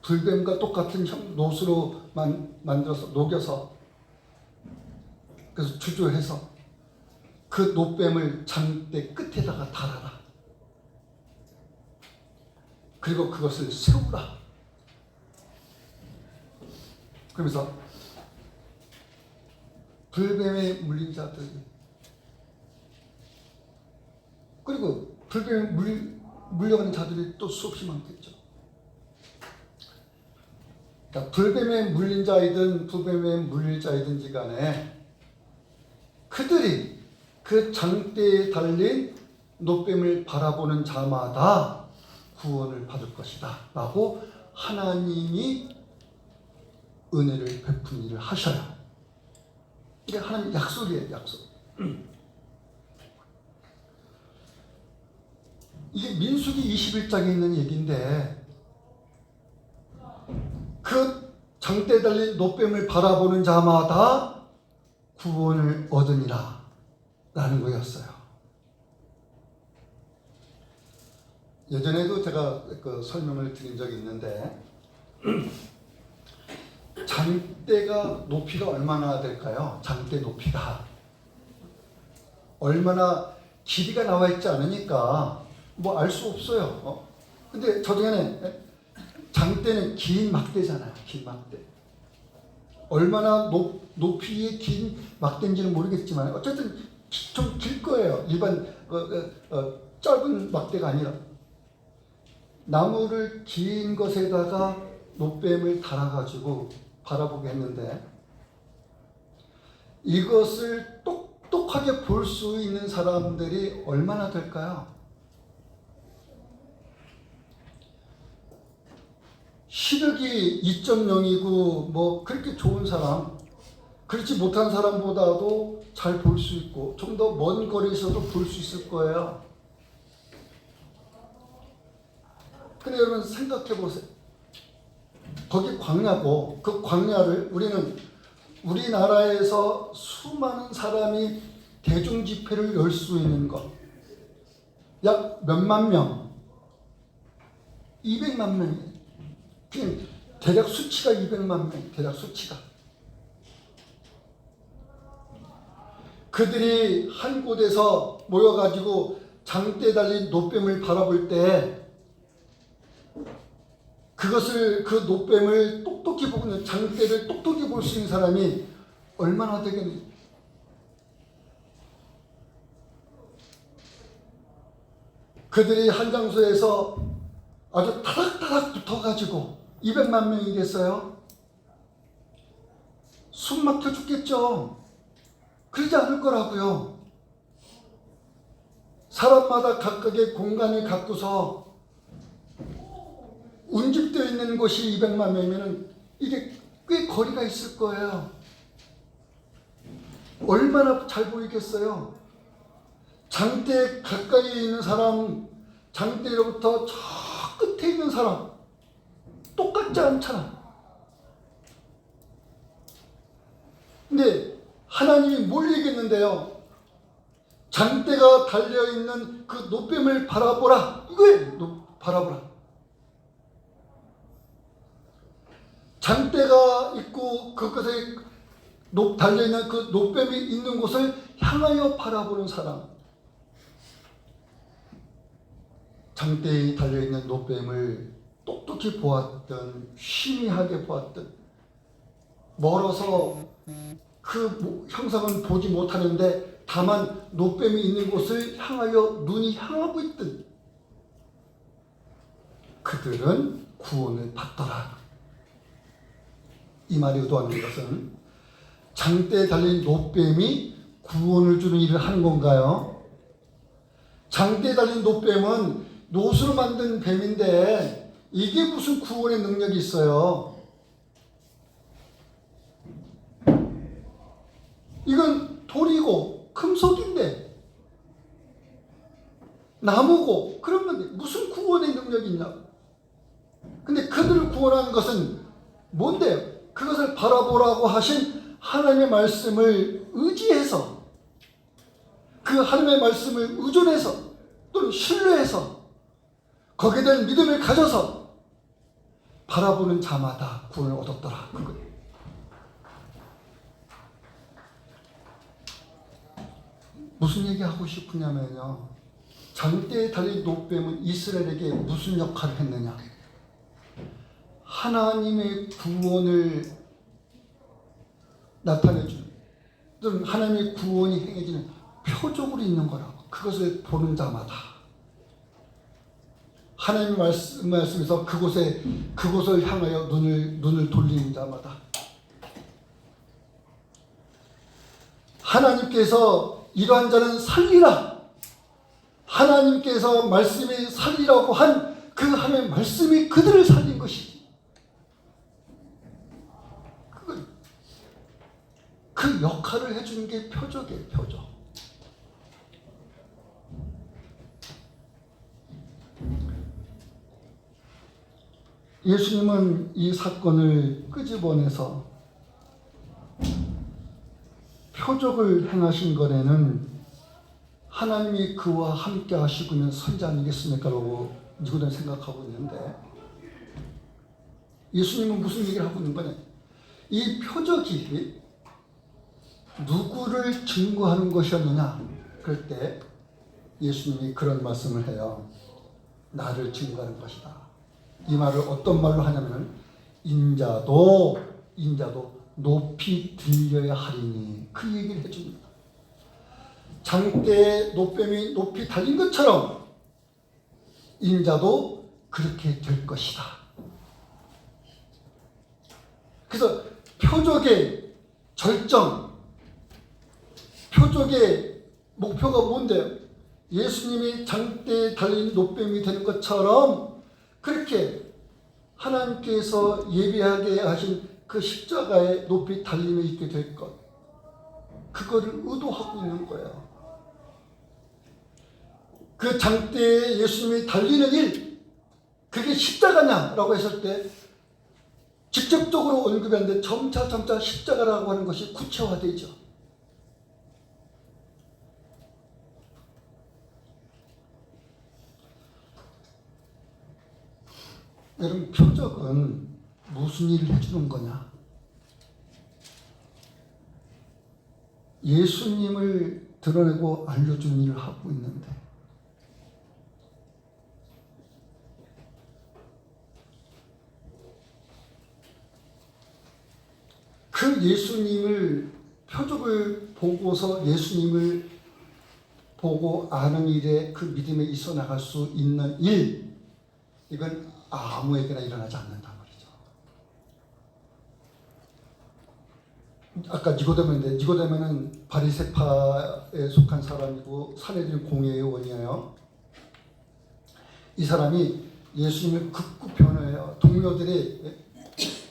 불뱀과 똑같은 노수로 만들어서 녹여서, 그래서 주조해서 그 노뱀을 장대 끝에다가 달아라. 그리고 그것을 세우라. 그러면서 불뱀에 물린 자들, 그리고 불뱀에 물려가는 자들이 또 수없이 많겠죠. 그러니까 불뱀에 물린 자이든 부뱀에 물릴 자이든지 간에 그들이 그 장대에 달린 노뱀을 바라보는 자마다 구원을 받을 것이다 라고 하나님이 은혜를 베푼 일을 하셔요. 이게 하나님 약속이에요. 약속. 이게 민수기 21장에 있는 얘기인데 그 장대에 달린 노뱀을 바라보는 자마다 구원을 얻으니라 라는 거였어요. 예전에도 제가 그 설명을 드린 적이 있는데 장대가 높이가 얼마나 될까요? 장대 높이가 얼마나 길이가 나와 있지 않으니까 뭐 알 수 없어요. 근데 저중에는 장대는 긴 막대잖아요. 긴 막대. 얼마나 높이의 긴 막대인지는 모르겠지만 어쨌든 좀 길 거예요. 일반 짧은 막대가 아니라 나무를 긴 것에다가 노뱀을 달아가지고 바라보게 했는데 이것을 똑똑하게 볼 수 있는 사람들이 얼마나 될까요? 시력이 2.0이고 뭐 그렇게 좋은 사람, 그렇지 못한 사람보다도 잘 볼 수 있고 좀 더 먼 거리에서도 볼 수 있을 거예요. 근데 여러분 생각해 보세요. 거기 광야고 그 광야를 우리는 우리나라에서 수많은 사람이 대중 집회를 열 수 있는 것 약 몇만 명, 200만 명이에요. 그냥 대략 수치가 200만 명, 대략 수치가. 그들이 한 곳에서 모여가지고 장대에 달린 노뱀을 바라볼 때 그것을 그 노뱀을 똑똑히 보고 장대를 똑똑히 볼 수 있는 사람이 얼마나 되겠니? 그들이 한 장소에서 아주 타닥타닥 붙어가지고 200만 명이겠어요? 숨 막혀 죽겠죠. 그러지 않을 거라고요. 사람마다 각각의 공간을 갖고서 운집되어 있는 곳이 200만 명이면 이게 꽤 거리가 있을 거예요. 얼마나 잘 보이겠어요? 장대 가까이 있는 사람, 장대로부터 저 끝에 있는 사람 똑같지 않잖아. 근데 하나님이 뭘 얘기했는데요? 장대가 달려있는 그 노뱀을 바라보라. 이거예요. 바라보라. 장대가 있고 그것에 달려있는 그 노뱀이 있는 곳을 향하여 바라보는 사람. 장대에 달려있는 노뱀을 똑똑히 보았든 희미하게 보았든 멀어서 그 형상은 보지 못하는데 다만 노뱀이 있는 곳을 향하여 눈이 향하고 있든 그들은 구원을 받더라. 이 말이 의도하는 것은 장대에 달린 노뱀이 구원을 주는 일을 하는 건가요? 장대에 달린 노뱀은 노수로 만든 뱀인데 이게 무슨 구원의 능력이 있어요? 이건 돌이고 금속인데 나무고 그런 건데 무슨 구원의 능력이 있냐? 근데 그들을 구원하는 것은 뭔데요? 그것을 바라보라고 하신 하나님의 말씀을 의지해서 그 하나님의 말씀을 의존해서 또는 신뢰해서 거기에 대한 믿음을 가져서 바라보는 자마다 구원을 얻었더라. 그거예요. 무슨 얘기하고 싶으냐면요. 장대에 달린 노뱀은 이스라엘에게 무슨 역할을 했느냐. 하나님의 구원을 나타내주는 또는 하나님의 구원이 행해지는 표적으로 있는 거라고. 그것을 보는 자마다 하나님의 말씀에서 그곳을 향하여 눈을 돌리는 자마다 하나님께서 이러한 자는 살리라. 하나님께서 말씀이 살리라고 한 그 하나님의 말씀이 그들을 살린 것이지. 그 역할을 해주는 게 표적이에요, 표적. 예수님은 이 사건을 끄집어내서 표적을 행하신 것에는 하나님이 그와 함께 하시고는 선지 아니겠습니까? 라고 누구든 생각하고 있는데, 예수님은 무슨 얘기를 하고 있는 거냐? 이 표적이 누구를 증거하는 것이었느냐? 그럴 때 예수님이 그런 말씀을 해요. 나를 증거하는 것이다. 이 말을 어떤 말로 하냐면 인자도 높이 들려야 하리니, 그 얘기를 해줍니다. 장대에 노뱀이 높이 달린 것처럼 인자도 그렇게 될 것이다. 그래서 표적의 절정, 표적의 목표가 뭔데요? 예수님이 장대에 달린 노뱀이 되는 것처럼 그렇게 하나님께서 예비하게 하신 그 십자가에 높이 달림에 있게 될 것, 그거를 의도하고 있는 거예요. 그 장대에 예수님이 달리는 일, 그게 십자가냐라고 했을 때 직접적으로 언급이 안 돼. 점차 십자가라고 하는 것이 구체화되죠. 여러분, 표적은 무슨 일을 해주는 거냐? 예수님을 드러내고 알려주는 일을 하고 있는데, 그 예수님을, 표적을 보고서 예수님을 보고 아는 일에 그 믿음에 있어 나갈 수 있는 일, 이건 아무에게나 일어나지 않는단 말이죠. 아까 니고데모인데, 니고데모는 바리새파에 속한 사람이고 사내들 공회의 원이에요. 이 사람이 예수님을 극구 변호해요. 동료들이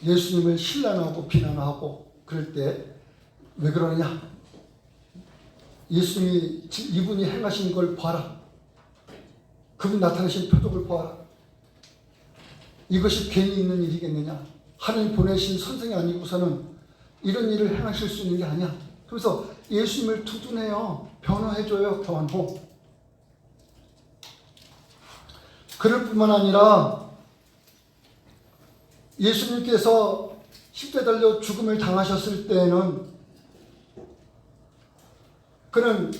예수님을 신란하고 비난하고 그럴 때 왜 그러느냐? 예수님이 이분이 행하신 걸 봐라. 그분 나타내신 표적을 봐라. 이것이 괜히 있는 일이겠느냐? 하나님 보내신 선생이 아니고서는 이런 일을 행하실 수 있는 게 아니야. 그래서 예수님을 두둔해요. 변호해줘요. 교환호. 그럴 뿐만 아니라 예수님께서 십자가에 달려 죽음을 당하셨을 때에는 그는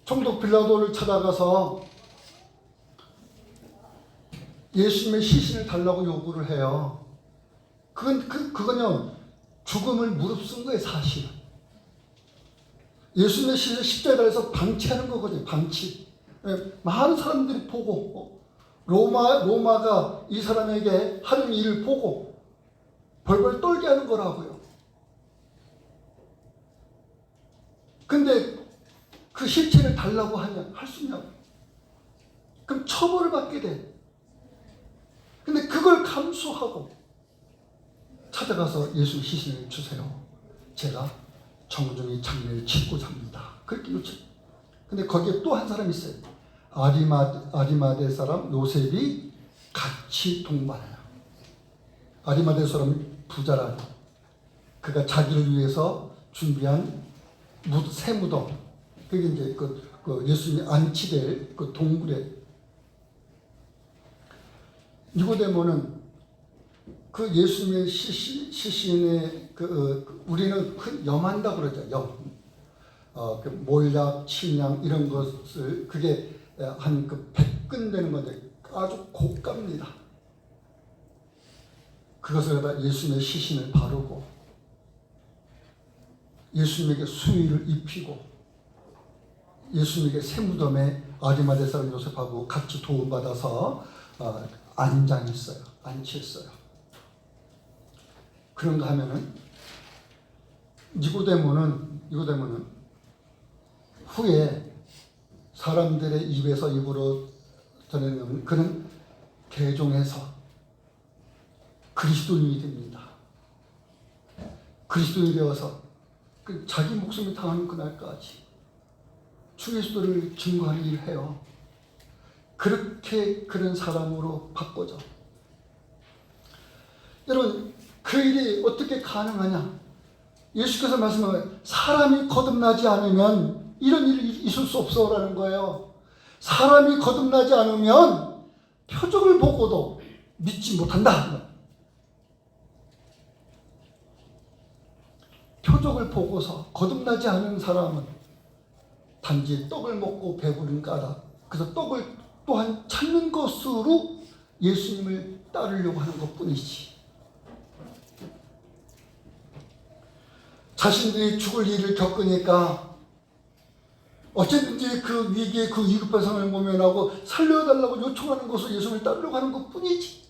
총독 빌라도를 찾아가서 예수님의 시신을 달라고 요구를 해요. 그건요, 죽음을 무릅쓴 거예요, 사실. 예수님의 시신을 십자가에 달려서 방치하는 거거든요, 방치. 많은 사람들이 보고, 로마가 이 사람에게 하는 일을 보고 벌벌 떨게 하는 거라고요. 근데 그 시체를 달라고 하냐? 할 수 있냐고. 그럼 처벌을 받게 돼. 근데 그걸 감수하고 찾아가서 예수 시신을 주세요. 제가 정중히 장례를 치르고자 합니다. 그렇게 요청. 근데 거기에 또 한 사람이 있어요. 아리마대 사람 요셉이 같이 동반해요. 아리마대 사람 부자라. 그가 자기를 위해서 준비한 새 무덤. 그게 이제 그 예수님이 안치될 그 동굴에. 니고데모는 그 예수님의 시신에 우리는 염한다 그러죠. 그 몰약, 침향 이런 것을 그게 한 100근 되는 건데 아주 고가입니다. 그것을 갖다 예수님의 시신을 바르고 예수님에게 수의를 입히고 예수님에게 새 무덤에 아리마대 사람 요셉하고 같이 도움받아서 안장했어요. 안치했어요. 그런가 하면은 니고데모는 후에 사람들의 입에서 입으로 전해내면 그는 개종해서 그리스도인이 됩니다. 그리스도인이 되어서 자기 목숨이 당하는 그날까지 주 예수를 증거하는 일을 해요. 그렇게 그런 사람으로 바꿔져. 여러분, 그 일이 어떻게 가능하냐? 예수께서 말씀하면 사람이 거듭나지 않으면 이런 일이 있을 수 없어라는 거예요. 사람이 거듭나지 않으면 표적을 보고도 믿지 못한다. 표적을 보고서 거듭나지 않은 사람은 단지 떡을 먹고 배부른 까닭, 그래서 떡을 또한 찾는 것으로 예수님을 따르려고 하는 것뿐이지. 자신들이 죽을 일을 겪으니까 어쨌든지 그 위기에 그 위급한 상황을 모면하고 살려달라고 요청하는 것으로 예수님을 따르려고 하는 것뿐이지.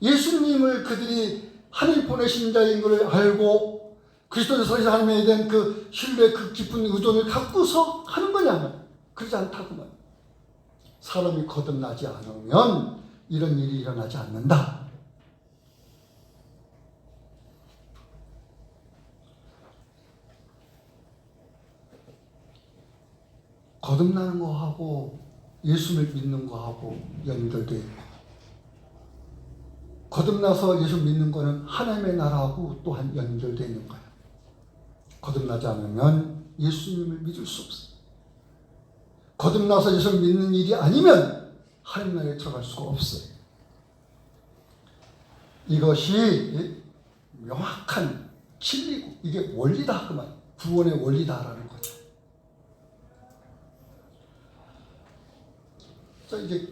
예수님을 그들이 하나님 보내신 자인 것을 알고 그리스도에서 하나님에 대한 그 신뢰, 그 깊은 의존을 갖고서 하는 거냐면 그러지 않다고만. 사람이 거듭나지 않으면 이런 일이 일어나지 않는다. 거듭나는 거하고 예수를 믿는 거하고 연결되어 있고, 거듭나서 예수 믿는 거는 하나님의 나라하고 또한 연결되어 있는 거예요. 거듭나지 않으면 예수님을 믿을 수 없어요. 거듭나서 예수를 믿는 일이 아니면 하나님 나라에 들어갈 수가 없어요. 이것이 명확한 진리고 이게 원리다 그 말. 구원의 원리다라는 거죠. 자, 이제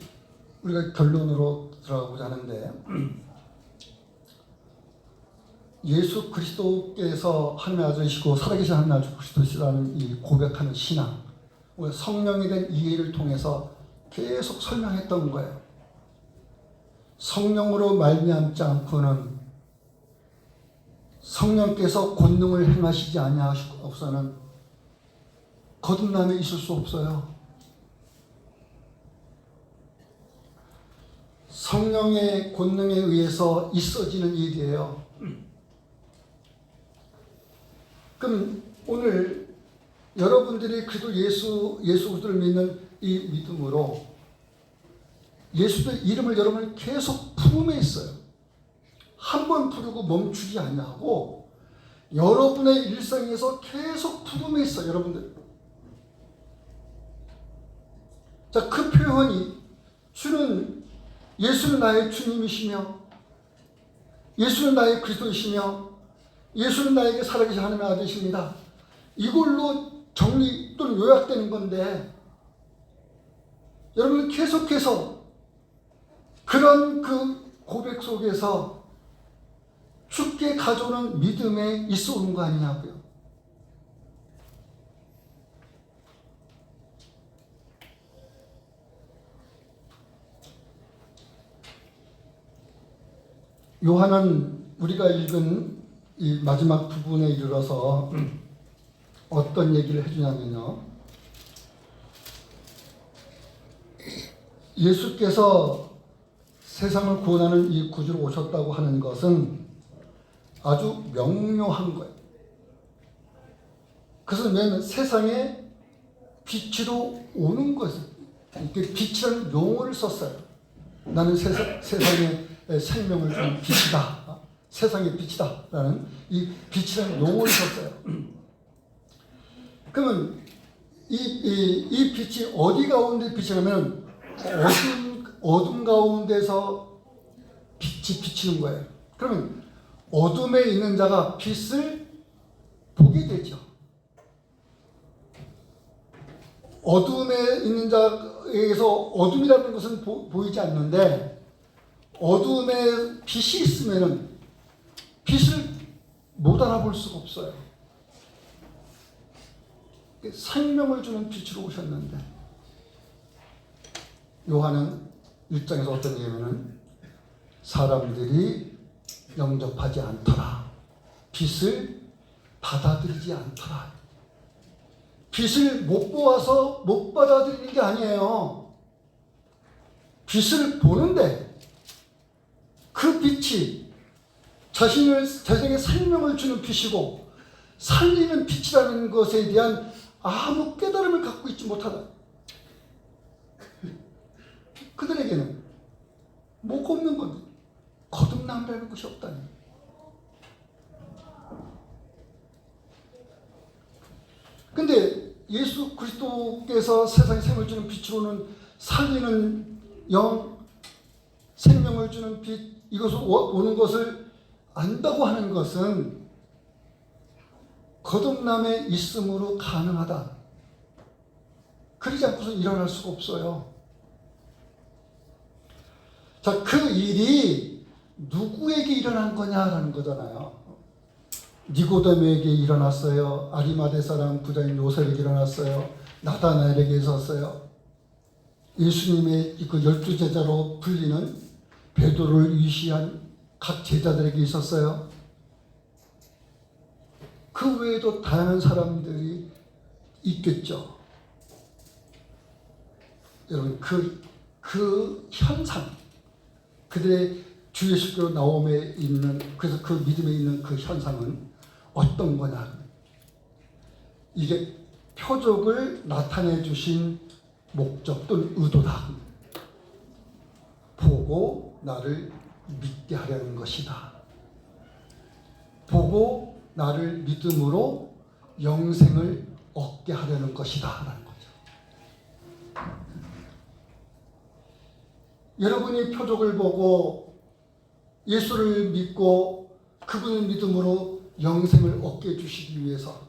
우리가 결론으로 들어가고자 하는데, 예수 그리스도께서 하나님의 아들이시고 살아계신 하나님의 아들 그리스도시라는 이 고백하는 신앙, 성령에 대한 이해를 통해서 계속 설명했던 거예요. 성령으로 말미암지 않고는, 성령께서 권능을 행하시지 아니하시고서는 거듭남에 있을 수 없어요. 성령의 권능에 의해서 있어지는 일이에요. 그럼 오늘 여러분들이 그리스도 예수 그리스도를 믿는 이 믿음으로 예수의 이름을 여러분 계속 부르며 있어요. 한 번 부르고 멈추지 아니하고 여러분의 일상에서 계속 부르며 있어요. 여러분들. 자, 그 표현이 예수는 나의 주님이시며 예수는 나의 그리스도이시며 예수는 나에게 살아계신 하나님의 아들이십니다. 이걸로 정리 또는 요약되는 건데, 여러분 계속해서 그런 그 고백 속에서 죽게 가져오는 믿음에 있어 오는 거 아니냐고요. 요한은 우리가 읽은 이 마지막 부분에 이르러서 어떤 얘기를 해주냐면요, 예수께서 세상을 구원하는 이 구주로 오셨다고 하는 것은 아주 명료한 거예요. 그것은 왜냐하면 세상에 빛으로 오는 것을, 이렇게 빛이라는 용어를 썼어요. 나는 세상에 생명을 주는 빛이다. 세상의 빛이다. 라는 이 빛이라는 용어를 썼어요. 그러면 이 빛이 어디 가운데 빛이냐면 어둠 가운데서 빛이 비치는 거예요. 그러면 어둠에 있는 자가 빛을 보게 되죠. 어둠에 있는 자에게서 어둠이라는 것은 보이지 않는데, 어둠에 빛이 있으면은 빛을 못 알아볼 수가 없어요. 생명을 주는 빛으로 오셨는데 요한은 1장에서 어떤 얘기냐면은 사람들이 영접하지 않더라. 빛을 받아들이지 않더라. 빛을 못 보아서 못 받아들이는 게 아니에요. 빛을 보는데 그 빛이 자신에게 생명을 주는 빛이고 살리는 빛이라는 것에 대한 아무 깨달음을 갖고 있지 못하다. 그들에게는 목 없는 건 거듭남이라는 것이 없다니. 근데 예수 그리스도께서 세상에 생명을 주는 빛으로는 살리는 영, 생명을 주는 빛, 이것을 오는 것을 안다고 하는 것은 거듭남에 있음으로 가능하다. 그러지 않고서 일어날 수가 없어요. 자, 그 일이 누구에게 일어난 거냐라는 거잖아요. 니고데모에게 일어났어요. 아리마대 사람 부자인 요셉에게 일어났어요. 나다나엘에게 있었어요. 예수님의 그 12제자로 불리는 베드로를 위시한 각 제자들에게 있었어요. 그 외에도 다양한 사람들이 있겠죠. 여러분, 그 현상, 그들의 주 예수께로 나옴에 있는, 그래서 그 믿음에 있는 그 현상은 어떤 거냐. 이게 표적을 나타내 주신 목적 또는 의도다. 보고 나를 믿게 하려는 것이다. 보고 나를 믿음으로 영생을 얻게 하려는 것이다 라는 거죠. 여러분이 표적을 보고 예수를 믿고 그분을 믿음으로 영생을 얻게 해주시기 위해서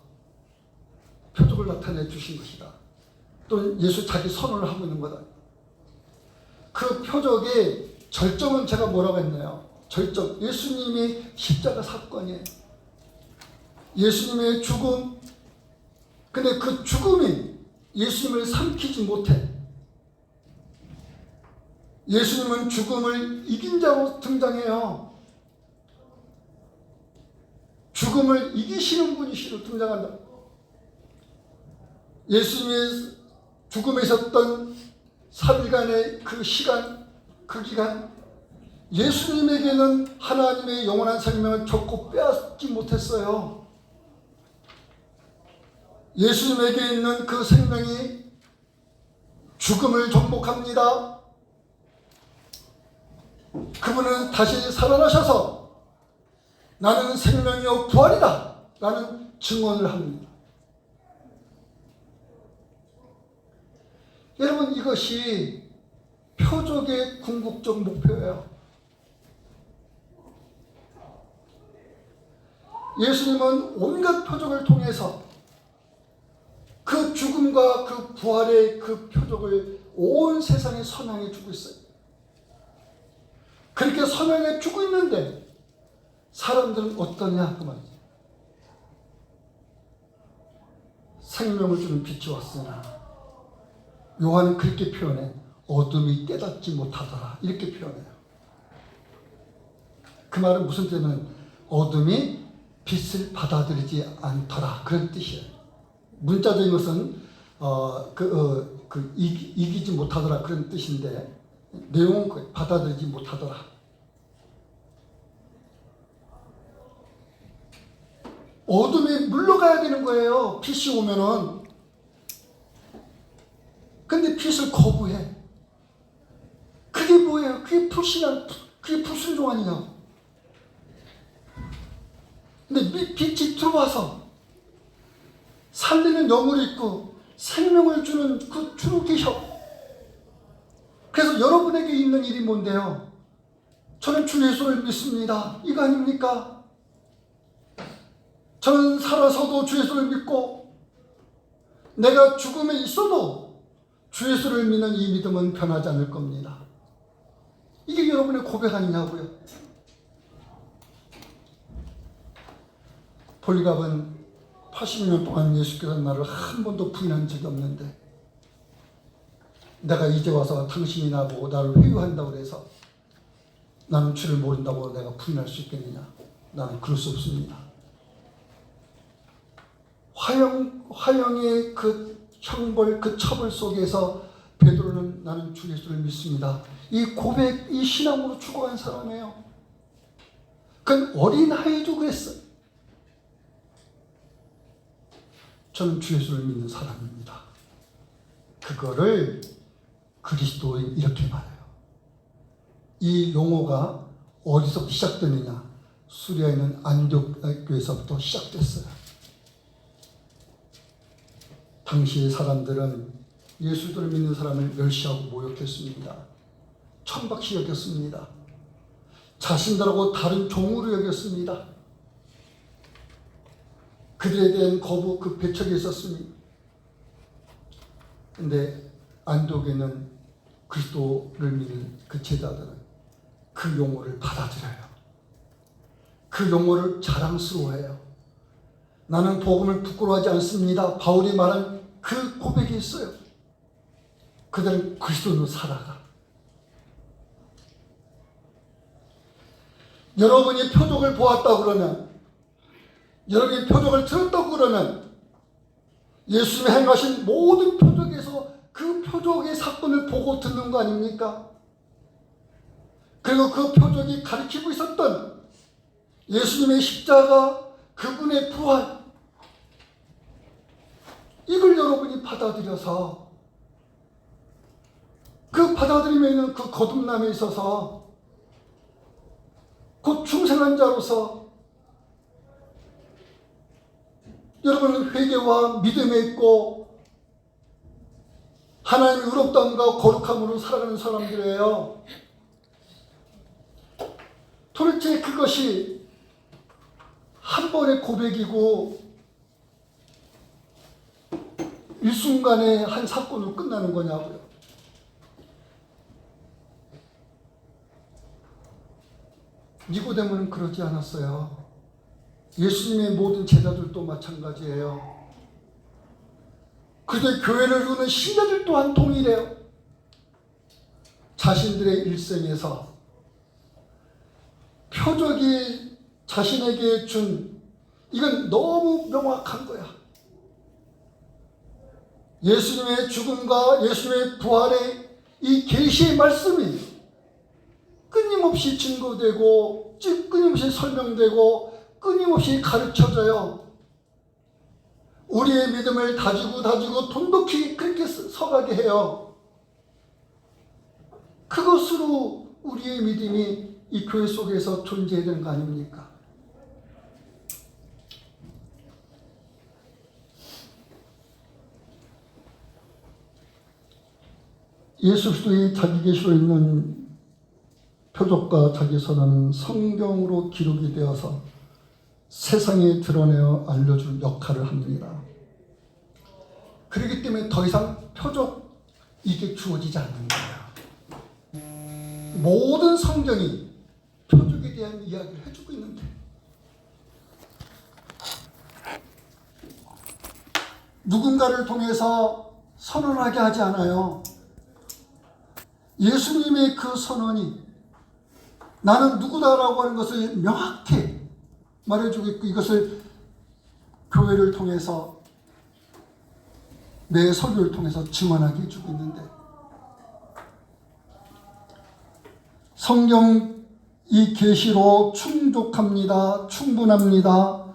표적을 나타내 주신 것이다. 또는 예수 자기 선언을 하고 있는 거다. 그 표적의 절정은 제가 뭐라고 했나요? 절정, 예수님의 십자가 사건이에요. 예수님의 죽음. 근데 그 죽음이 예수님을 삼키지 못해. 예수님은 죽음을 이긴 자로 등장해요. 죽음을 이기시는 분이시로 등장한다. 예수님의 죽음에 있었던 3일간의 그 시간, 그 기간, 예수님에게는 하나님의 영원한 생명을 결코 빼앗지 못했어요. 예수님에게 있는 그 생명이 죽음을 정복합니다. 그분은 다시 살아나셔서 나는 생명이요 부활이다 라는 증언을 합니다. 여러분, 이것이 표적의 궁극적 목표예요. 예수님은 온갖 표적을 통해서 그 죽음과 그 부활의 그 표적을 온 세상에 선양해 주고 있어요. 그렇게 선양해 주고 있는데 사람들은 어떠냐 그 말이죠. 생명을 주는 빛이 왔으나 요한은 그렇게 표현해. 어둠이 깨닫지 못하더라 이렇게 표현해요. 그 말은 무슨 뜻이냐면 어둠이 빛을 받아들이지 않더라 그런 뜻이에요. 문자적인 것은 이기지 못하더라 그런 뜻인데 내용은 받아들이지 못하더라. 어둠이 물러가야 되는 거예요. 빛이 오면은. 근데 빛을 거부해. 그게 뭐예요? 그게 불신한, 그게 불순종 아니냐. 근데 빛이 들어와서 살리는 영을 입고 생명을 주는 그 주로 계셔. 그래서 여러분에게 있는 일이 뭔데요? 저는 주 예수를 믿습니다. 이거 아닙니까? 저는 살아서도 주 예수를 믿고 내가 죽음에 있어도 주 예수를 믿는 이 믿음은 변하지 않을 겁니다. 이게 여러분의 고백 아니냐고요. 폴리갑은 80년 동안 예수께서 나를 한 번도 부인한 적이 없는데 내가 이제 와서 당신이 나보고 나를 회유한다고 해서 나는 주를 모른다고 내가 부인할 수 있겠느냐? 나는 그럴 수 없습니다. 화형의 그 형벌, 그 처벌 속에서 베드로는 나는 주 예수를 믿습니다. 이 고백, 이 신앙으로 죽어간 사람이에요. 그건 어린아이도 그랬어요. 저는 주 예수를 믿는 사람입니다. 그거를 그리스도인 이렇게 말해요. 이 용어가 어디서 시작되느냐? 수리아에 있는 안디옥교에서부터 시작됐어요. 당시의 사람들은 예수를 믿는 사람을 멸시하고 모욕했습니다. 천박히 여겼습니다. 자신들하고 다른 종으로 여겼습니다. 그들에 대한 거부, 그 배척이 있었습니다. 근데 안디옥에는 그리스도를 믿는 그 제자들은 그 용어를 받아들여요. 그 용어를 자랑스러워해요. 나는 복음을 부끄러워하지 않습니다. 바울이 말한 그 고백이 있어요. 그들은 그리스도로 살아가. 여러분이 표적을 보았다 그러면, 여러분이 표적을 들었다고 그러면 예수님이 행하신 모든 표적에서 그 표적의 사건을 보고 듣는 거 아닙니까? 그리고 그 표적이 가리키고 있었던 예수님의 십자가, 그분의 부활, 이걸 여러분이 받아들여서 그 받아들이면 그 거듭남에 있어서 곧 중생한 자로서 여러분은 회개와 믿음에 있고 하나님의 의롭다함과 거룩함으로 살아가는 사람들이에요. 도대체 그것이 한 번의 고백이고 일순간에 한 사건으로 끝나는 거냐고요. 니고데모는 그러지 않았어요. 예수님의 모든 제자들도 마찬가지예요. 그들 교회를 이루는 신자들 또한 동일해요. 자신들의 일생에서 표적이 자신에게 준, 이건 너무 명확한 거야. 예수님의 죽음과 예수님의 부활의 이 계시의 말씀이 끊임없이 증거되고 끊임없이 설명되고 끊임없이 가르쳐져요. 우리의 믿음을 다지고 돈독히 그렇게 서가게 해요. 그것으로 우리의 믿음이 이 교회 속에서 존재해야 되는 거 아닙니까? 예수 그리스도의 자기 계시로 있는 표적과 자기 선언은 성경으로 기록이 되어서 세상에 드러내어 알려줄 역할을 합니다. 그렇기 때문에 더 이상 표적 이게 주어지지 않는 거예요. 모든 성경이 표적에 대한 이야기를 해주고 있는데 누군가를 통해서 선언하게 하지 않아요. 예수님의 그 선언이 나는 누구다라고 하는 것을 명확히 말해주고 있고 이것을 교회를 통해서 매 설교를 통해서 증언하게 해주고 있는데 성경 이 계시로 충족합니다. 충분합니다.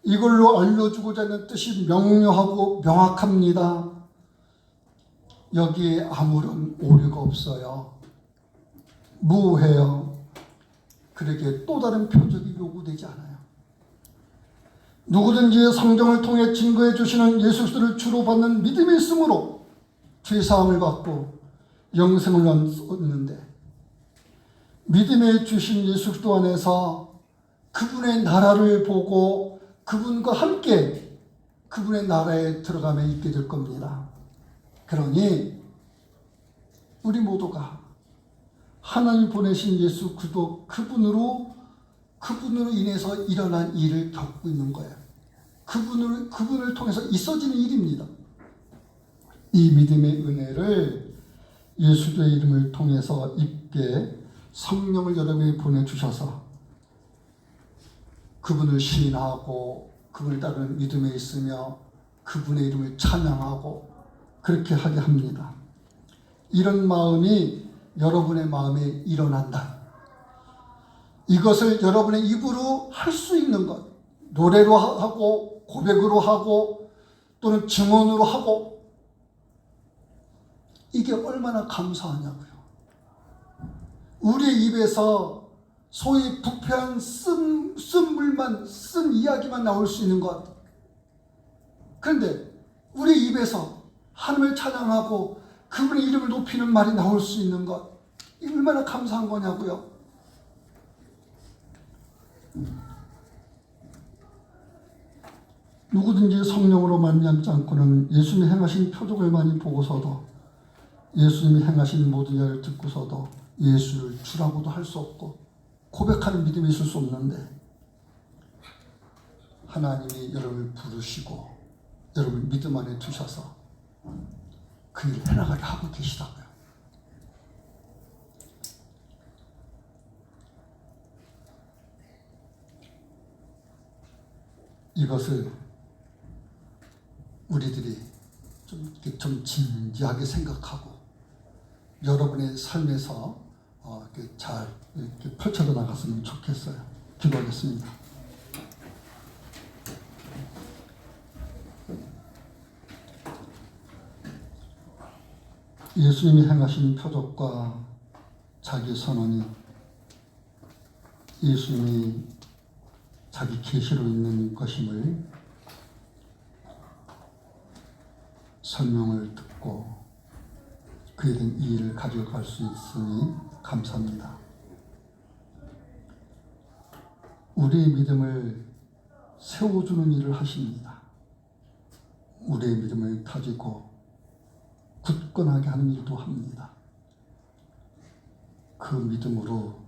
이걸로 알려주고자 하는 뜻이 명료하고 명확합니다. 여기에 아무런 오류가 없어요. 무해요. 그러기에 또 다른 표적이 요구되지 않아요. 누구든지 성경을 통해 증거해 주시는 예수 그리스도를 주로 받는 믿음이 있으므로 죄사함을 받고 영생을 얻는데 믿음에 주신 예수 그리스도 안에서 그분의 나라를 보고 그분과 함께 그분의 나라에 들어가며 있게 될 겁니다. 그러니 우리 모두가 하나님 보내신 예수 그리스도 그분으로 인해서 일어난 일을 겪고 있는 거예요. 그분을 통해서 있어지는 일입니다. 이 믿음의 은혜를 예수의 이름을 통해서 입게 성령을 여러분에게 보내주셔서 그분을 시인하고 그분을 따르는 믿음에 있으며 그분의 이름을 찬양하고 그렇게 하게 합니다. 이런 마음이 여러분의 마음에 일어난다. 이것을 여러분의 입으로 할 수 있는 것, 노래로 하고 고백으로 하고 또는 증언으로 하고, 이게 얼마나 감사하냐고요. 우리의 입에서 소위 부패한 쓴 물만, 쓴 이야기만 나올 수 있는 것. 그런데 우리 입에서 하나님을 찬양하고 그분의 이름을 높이는 말이 나올 수 있는 것, 이 얼마나 감사한 거냐고요. 누구든지 성령으로 말미암지 않고는 예수님이 행하신 표적을 많이 보고서도, 예수님이 행하신 모든 일을 듣고서도 예수를 주라고도 할 수 없고 고백하는 믿음이 있을 수 없는데, 하나님이 여러분을 부르시고 여러분을 믿음 안에 두셔서 그 일을 해나가게 하고 계시다고요. 이것을 우리들이 좀 진지하게 생각하고 여러분의 삶에서 이렇게 잘 이렇게 펼쳐져 나갔으면 좋겠어요. 기도하겠습니다. 예수님이 행하신 표적과 자기 선언이 예수님이 자기 계시로 있는 것임을 설명을 듣고 그에 대한 이의를 가져갈 수 있으니 감사합니다. 우리의 믿음을 세워주는 일을 하십니다. 우리의 믿음을 다지고 굳건하게 하는 일도 합니다. 그 믿음으로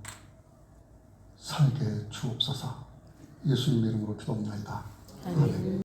살게 주옵소서. 예수님의 이름으로 기도합니다. 아멘.